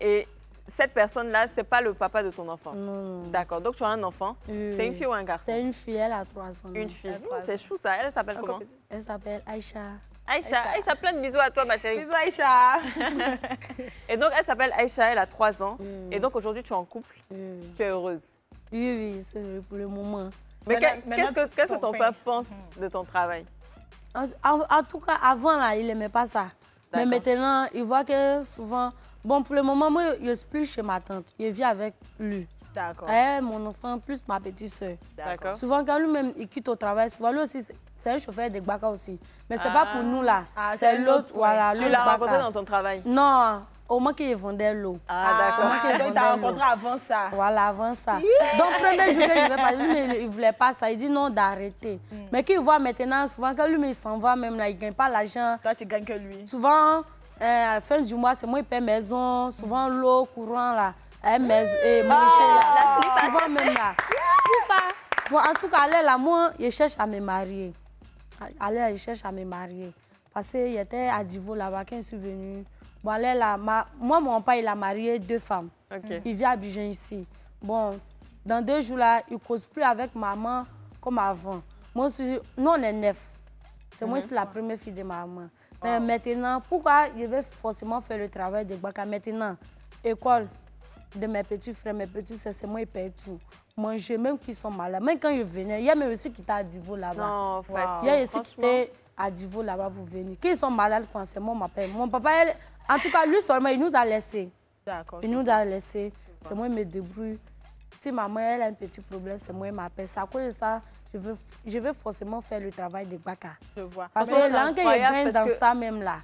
Et cette personne-là, c'est pas le papa de ton enfant. Non. D'accord. Donc, tu as un enfant. C'est une fille ou un garçon? C'est une fille, elle a 3 ans. Une fille. C'est chou ça. Elle s'appelle comment? Elle s'appelle Aïcha. Aïcha, plein de bisous à toi, ma chérie. Bisous, Aïcha. Et donc, elle s'appelle Aïcha, elle a 3 ans. Et donc, aujourd'hui, tu es en couple. Tu es heureuse. Oui, c'est vrai pour le moment. Mais qu'est-ce que ton père pense de ton travail? En tout cas, avant, là, il n'aimait pas ça. Mais maintenant, il voit que souvent... Bon, pour le moment, moi, je suis plus chez ma tante. Je vis avec lui. D'accord. Mon enfant, plus ma petite soeur. D'accord. Souvent, quand lui-même, il quitte au travail, souvent, lui aussi, c'est un chauffeur de Gbaka aussi. Mais c'est pas pour nous, là. C'est l'autre, voilà. Tu l'as rencontré dans ton travail? Non, au moins qu'il vendait l'eau. D'accord. Donc, tu as rencontré avant ça? Voilà, avant ça. Donc, premier jour que je vais parler, lui, il ne voulait pas ça. Il dit non, d'arrêter. Mais qu'il voit maintenant, souvent, quand lui, il s'en va même là, il ne gagne pas l'argent. Toi, tu gagnes que lui? Souvent, à la fin du mois, c'est moi qui paie maison. Souvent, l'eau, courant, là. Maison, et manger, là. Souvent, même là. Pourquoi? Bon, en tout cas, allez, là, moi, je cherche à me marier. Allez, je cherche à me marier. Parce qu'il était à Divo, là-bas, quand je suis venue. Bon, allez, là, moi, mon père, il a marié 2 femmes. Il vit à Abidjan ici. Bon, dans 2 jours, là, il ne cause plus avec maman comme avant. Moi, nous, on est 9. C'est moi, c'est la première fille de maman. Mais maintenant, pourquoi je vais forcément faire le travail de Gbaka? Maintenant, école de mes petits frères, mes petits sœurs, c'est moi qui paye tout. Manger, même qu'ils sont malades. Même quand ils venaient, il y a même aussi qui étaient à Divo là-bas. Non, Fatih, il y a aussi qui étaient à Divo là-bas pour venir. Quand ils sont malades, quand c'est moi, m'appelle. Mon papa, en tout cas, lui seulement, il nous a laissé. D'accord. Il nous a laissé. C'est moi qui me débrouille. Si maman elle a un petit problème, c'est moi qui m'appelle. C'est à cause de ça, je veux forcément faire le travail de Gbaka. Je vois. Parce que là, quand il gagne dans ça même là.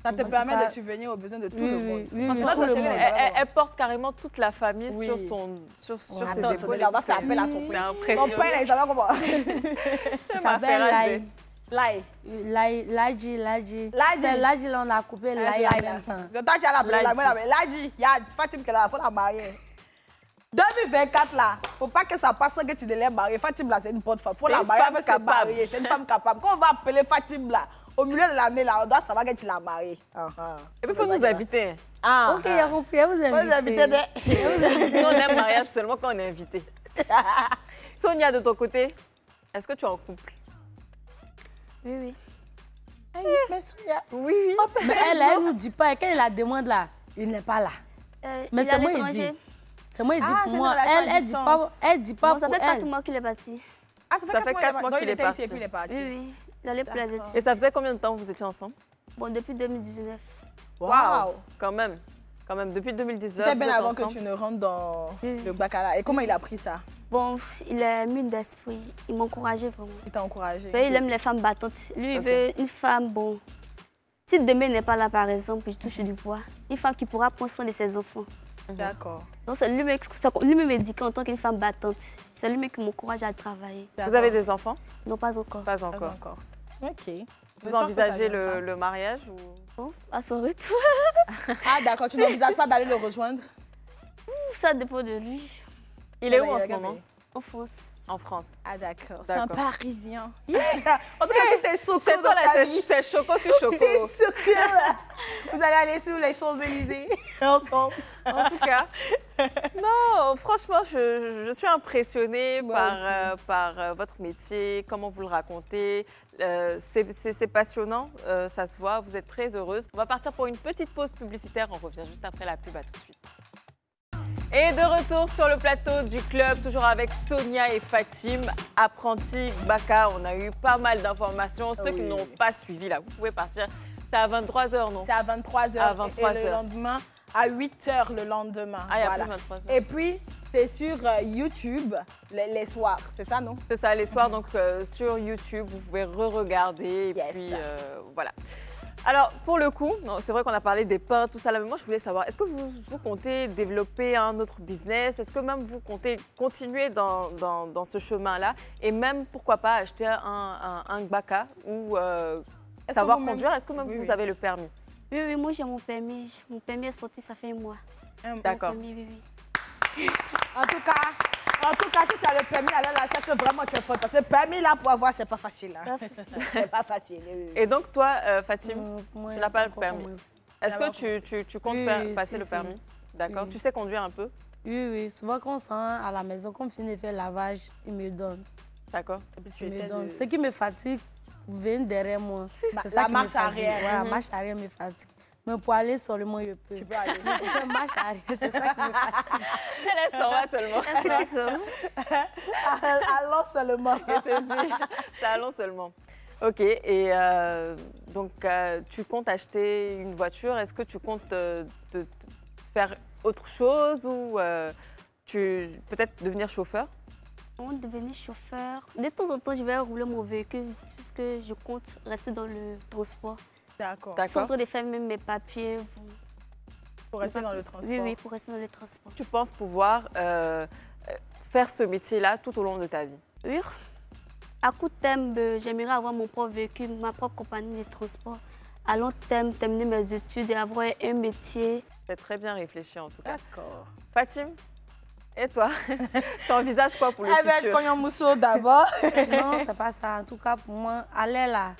Ça te permet de subvenir aux besoins de tout le monde. Oui, elle porte carrément toute la famille sur ses épaules. Là-bas, ça appelle à son prix. Ton père, il s'appelle comment? Ça s'appelle Lai. Laji. C'est Laji, là, on a coupé Lai en même temps. C'est toi qui as la Laji, Fatim, il faut la marier. 2024 là, faut pas que ça passe que tu ne l'aies mariée. Fatim là, c'est une bonne femme. Faut la marier, elle veut se marier. C'est une femme capable. Quand on va appeler Fatim là, au milieu de l'année là, on doit savoir que tu l'as mariée. Et puis il faut nous inviter. Ok, il y a compris. Vous invitez. Nous, on aime mariage seulement quand on est invité. Sonia, de ton côté, est-ce que tu es en couple? Oui. Mais Sonia. Oui. Mais elle ne nous dit pas. Quand elle la demande là, il n'est pas là. Mais c'est moi qui dis. C'est moi qui dis pour moi. Elle dit pas Ça pour fait 4 elle. mois qu'il est parti. Ça fait 4 mois qu'il est parti. Oui. Il allait pour les études. Et ça faisait combien de temps que vous étiez ensemble? Bon, depuis 2019. Waouh! Quand même. Depuis 2019. C'était bien avant que tu ne rentres dans le Gbaka. Et comment il a pris ça? Bon, il est mûr d'esprit. Il m'encourageait vraiment. Il t'a encouragé? Mais il aime les femmes battantes. Lui, il veut une femme, bon. Si demain n'est pas là, par exemple, je touche du bois, une femme qui pourra prendre soin de ses enfants. D'accord. Donc, c'est lui-même éduqué en tant qu'une femme battante. C'est lui-même qui m'encourage à travailler. Vous avez des enfants? Non, pas encore. Pas encore. Ok. Vous envisagez le mariage ou... Bon, à son retour. Ah d'accord, tu n'envisages pas d'aller le rejoindre? Ça dépend de lui. Il est où en ce moment? En France. En France. Ah d'accord, c'est un Parisien. En tout cas, tout est choco. Chez toi, là, c'est choco sur choco. Tout est choco. Vous allez aller sur les Champs-Élysées ensemble. En tout cas, non, franchement, je suis impressionnée par votre métier, comment vous le racontez. C'est passionnant, ça se voit, vous êtes très heureuse. On va partir pour une petite pause publicitaire, on revient juste après la pub, à tout de suite. Et de retour sur le plateau du club, toujours avec Sonia et Fatim, apprentis Baka. On a eu pas mal d'informations. Ceux qui n'ont pas suivi, là, vous pouvez partir. C'est à 23h, non? C'est à 23h. À 23h. Et le lendemain, à 8h le lendemain. Ah, il y a voilà. plus 23h. Et puis, c'est sur YouTube les soirs, c'est ça, non? C'est ça, les soirs, donc sur YouTube, vous pouvez re-regarder. Et puis, voilà. Alors, pour le coup, c'est vrai qu'on a parlé des pains, tout ça, là, mais moi, je voulais savoir, est-ce que vous comptez développer un autre business? Est-ce que même vous comptez continuer dans ce chemin-là? Et même, pourquoi pas, acheter un Baka ou savoir conduire? Est-ce que même vous avez le permis? Oui, moi, j'ai mon permis. Mon permis est sorti, ça fait un mois. D'accord. Oui. En tout cas, si tu as le permis, alors là, c'est que vraiment tu es forte. Parce que le permis, là, pour avoir, c'est pas facile. Hein. C'est pas facile. Et donc, toi, Fatim, tu n'as pas le permis. Est-ce que tu comptes passer le permis? D'accord. Tu sais conduire un peu? Oui. Souvent, quand on sent à la maison, quand on finit de faire le lavage, ils me donnent. D'accord. Et puis, tu essaies de... Ce qui me fatigue, vous venez derrière moi. La marche arrière. La marche arrière me fatigue. Mais pour aller seulement, je peux. Tu peux aller. Je marche arrière, c'est ça qui me fatigue. Elle s'en va seulement. Allons seulement. Je te dis, ça allons seulement. Ok, et donc tu comptes acheter une voiture. Est-ce que tu comptes faire autre chose ou peut-être devenir chauffeur? Avant de devenir chauffeur, de temps en temps, je vais rouler mon véhicule puisque je compte rester dans le transport. D'accord. Je suis en train de faire même mes papiers. Pour rester dans le transport. Oui, pour rester dans le transport. Tu penses pouvoir faire ce métier-là tout au long de ta vie? Oui. À court terme, j'aimerais avoir mon propre véhicule, ma propre compagnie de transport. À long terme, terminer mes études et avoir un métier. C'est très bien réfléchi en tout cas. D'accord. Fatim, et toi? Tu envisages quoi pour le futur? Avec Cognon Mousso d'abord. Non, c'est pas ça. En tout cas, pour moi, aller là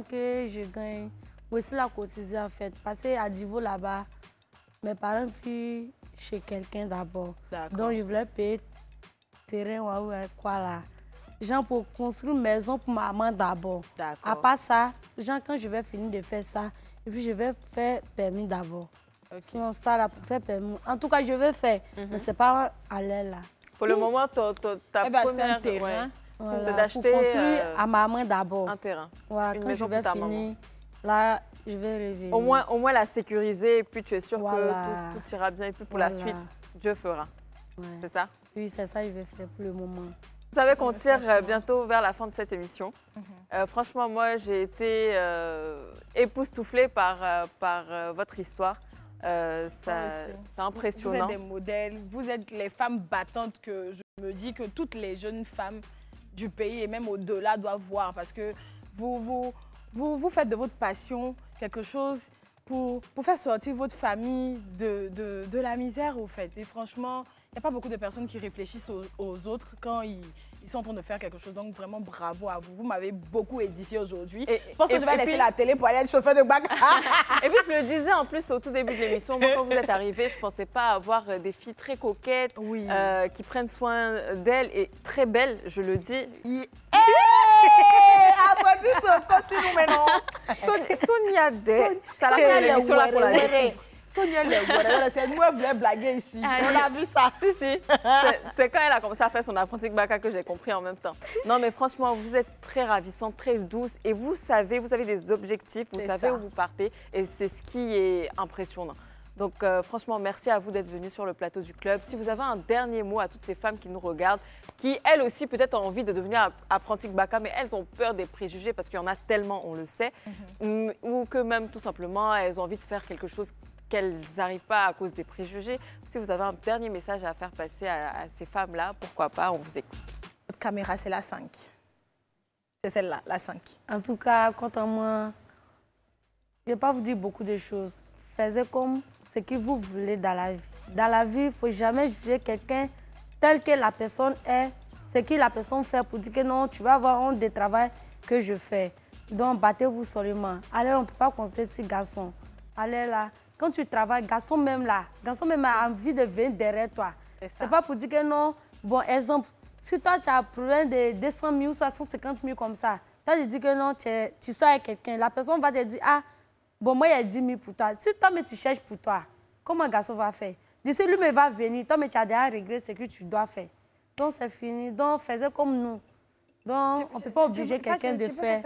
que je gagne, aussi la quotidien en fait. Passer à Divo là-bas, mes parents fuient chez quelqu'un d'abord. Donc je voulais payer terrain ou quoi là. Genre pour construire une maison pour ma maman d'abord. À part ça, genre quand je vais finir de faire ça, et puis je vais faire permis d'abord. Sinon ça là, pour faire permis. En tout cas, je vais faire, mais c'est pas aller là. Pour le moment, ta première terrain. Voilà, c'est d'acheter pour construire à ma maman d'abord. un terrain. Ouais, une quand maison je vais pour ta finir, maman. là, je vais revenir. Au moins la sécuriser et puis tu es sûr Voilà. que tout ira bien. Et puis pour la suite, Dieu fera. Ouais. C'est ça? Oui, c'est ça que je vais faire pour le moment. Vous savez qu'on tire bientôt vers la fin de cette émission. Franchement, moi, j'ai été époustouflée par votre histoire. C'est impressionnant. Vous êtes des modèles, vous êtes les femmes battantes que je me dis que toutes les jeunes femmes du pays et même au-delà doivent voir parce que vous faites de votre passion quelque chose pour faire sortir votre famille de la misère au fait. Et franchement, il n'y a pas beaucoup de personnes qui réfléchissent aux autres quand ils sont en train de faire quelque chose. Donc vraiment, bravo à vous. Vous m'avez beaucoup édifié aujourd'hui. Je pense que je vais laisser la télé pour aller être chauffeur de Baka. Et puis je le disais en plus au tout début de l'émission, moi quand vous êtes arrivée, je ne pensais pas avoir des filles très coquettes, qui prennent soin d'elles et très belles, je le dis. Sonia Day. Ça l'a fait l'émission là pour la découvrir. Sonia c'est nous, elle voulait blaguer ici. On a vu ça. Si. C'est quand elle a commencé à faire son apprenti Baka que j'ai compris en même temps. Non, mais franchement, vous êtes très ravissante, très douce et vous savez, vous avez des objectifs, vous savez où vous partez et c'est ce qui est impressionnant. Donc, franchement, merci à vous d'être venus sur le plateau du club. Si vous avez un dernier mot à toutes ces femmes qui nous regardent, qui, elles aussi, peut-être ont envie de devenir apprenties Baka, mais elles ont peur des préjugés parce qu'il y en a tellement, on le sait, ou que même, tout simplement, elles ont envie de faire quelque chose qu'elles n'arrivent pas à cause des préjugés. Si vous avez un dernier message à faire passer à ces femmes-là, pourquoi pas, on vous écoute. Votre caméra, c'est la 5. C'est celle-là, la 5. En tout cas, quant à moi, je ne vais pas vous dire beaucoup de choses. Faites comme ce que vous voulez dans la vie. Dans la vie, il ne faut jamais juger quelqu'un tel que la personne est ce que la personne fait pour dire que non, tu vas avoir honte du travail que je fais. Donc, battez-vous seulement. Allez, on ne peut pas compter sur garçon. Allez là, quand tu travailles, garçon même a envie de venir derrière toi. C'est pas pour dire que non. Bon, exemple, si toi, tu as un problème de 200 000 ou 150 000 comme ça, tu as dit que non, tu sors avec quelqu'un, la personne va te dire, ah, bon, moi, il y a 10 000 pour toi. Si toi, mais tu cherches pour toi, comment un garçon va faire? D'ici, lui, mais va venir. Toi, mais tu as déjà réglé ce que tu dois faire. Donc, c'est fini. Donc, faisais comme nous. Donc, on ne peut pas obliger quelqu'un de faire.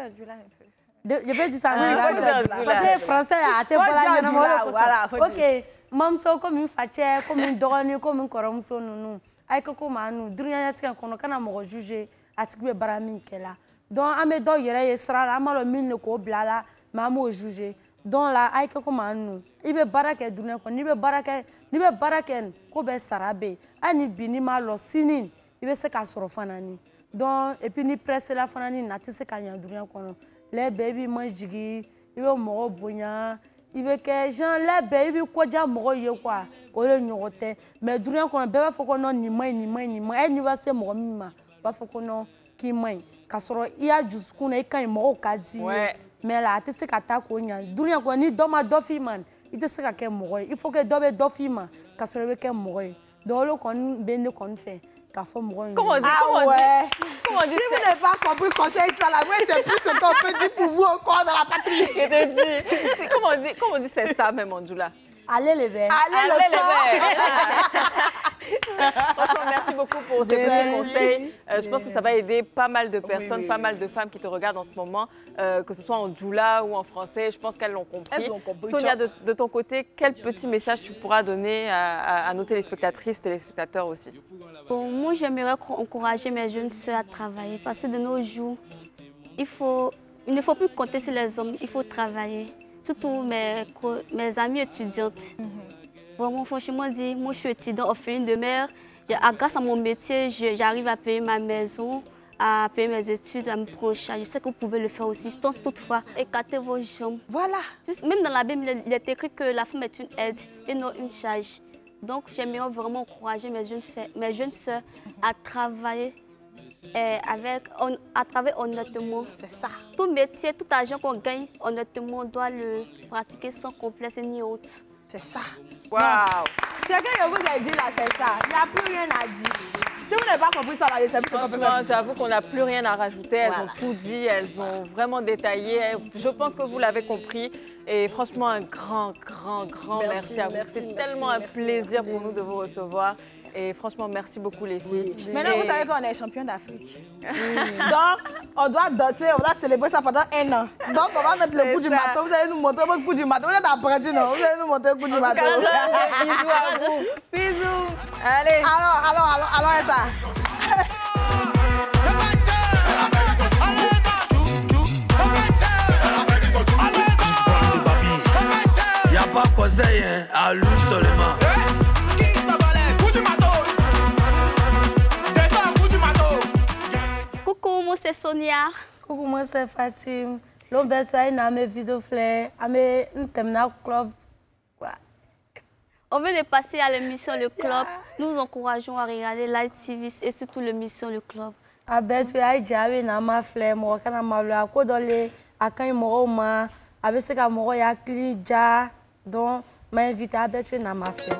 Je vais dire ça. Parce que français, voilà. Ok. Mamso, comme une fatière, comme une dorani, comme une coromso, nous. Aïe, comme nous. Dunia, tu as qu'on juger, à ce que tu barami là. Donc, à mes dos, il y a sera, à mal mine le co blala, maman juger. Donc là, aïe, comme nous. Il veut barake dunia, il veut barake, ko be sarabe. Ani bini malo sinin, il veut se casser au fanani. Donc, et puis, ni presse la fanani, n'a pas se calmer dunia kono. Les bébés mangent, il veut mourir bonya. Il veut que gens les bébés quoi déjà mourir quoi. Au lieu de mais dunia kono, bébé faut qu'on ait ni main. Elle n'y va se mourir mima. Pas faut qu'on ait qui main. Kasoro il y a jusqu'où on est quand il mourir quasi. Mais là, tu sais qu'à ta konya. Dunia kono ni doma dofi man. Il te sait qu'à mourir. Il faut que dobe dofi man. Kasoro veut qu'à mourir. Donc le qu'on ben qu'on fait. Comment on dit? Si vous n'avez pas compris le conseil salarié, c'est plus ce qu'on peut dire pour vous encore dans la patrie. Je te dis. Comment on dit c'est ça même, Anjoula? Allez les verts. Allez le Franchement, merci beaucoup pour ces petits conseils. Je pense que ça va aider pas mal de personnes, pas mal de femmes qui te regardent en ce moment, que ce soit en djoula ou en français. Je pense qu'elles l'ont compris. Sonia, de ton côté, quel petit message tu pourras donner à nos téléspectatrices, téléspectateurs aussi? Bon, moi, j'aimerais encourager mes jeunes sœurs à travailler parce que de nos jours, il ne faut plus compter sur les hommes, il faut travailler. Surtout mes amies étudiantes. Vraiment, franchement, moi je suis étudiante orpheline de mère. Grâce à mon métier, j'arrive à payer ma maison, à payer mes études, à me prendre en charge. Je sais que vous pouvez le faire aussi. Toutefois, écartez vos jambes. Voilà. Même dans la Bible, il est écrit que la femme est une aide et non une charge. Donc, j'aimerais vraiment encourager mes jeunes sœurs à travailler. À travailler honnêtement. C'est ça. Tout métier, tout argent qu'on gagne, honnêtement, on doit le pratiquer sans complexe ni honte. C'est ça. Waouh! Ce que je vous ai dit là, c'est ça. Il n'y a plus rien à dire. Si vous n'avez pas compris ça, franchement, j'avoue qu'on n'a plus rien à rajouter. Elles ont tout dit, elles ont vraiment détaillé. Je pense que vous l'avez compris. Et franchement, un grand merci à vous. C'était tellement un plaisir pour nous de vous recevoir. Et franchement, merci beaucoup les filles. Maintenant, vous savez qu'on est champion d'Afrique. Donc, on doit danser, on doit célébrer ça pendant 1 an. Donc, on va mettre le coup du marteau. Vous allez nous montrer votre coup du marteau. Vous êtes apprenti, non? Vous allez nous montrer le coup du marteau. Bisous à vous. Bisous. Allez. Alors, ça. Y a pas conseil, hein, à lui seulement. Coucou, moi c'est Sonia. Coucou, moi c'est Fatim. L'on besoin de mes vidéos fleurs, à mes club. On vient de passer à l'émission Le Club. Nous encourageons à regarder Live TV et surtout l'émission Le Club. Abetu ai jawe na ma fleur, mo kana ma lo akodole akan mo ma, abese ka mo ya klija. Donc, m'invite à Abetu na ma fleur.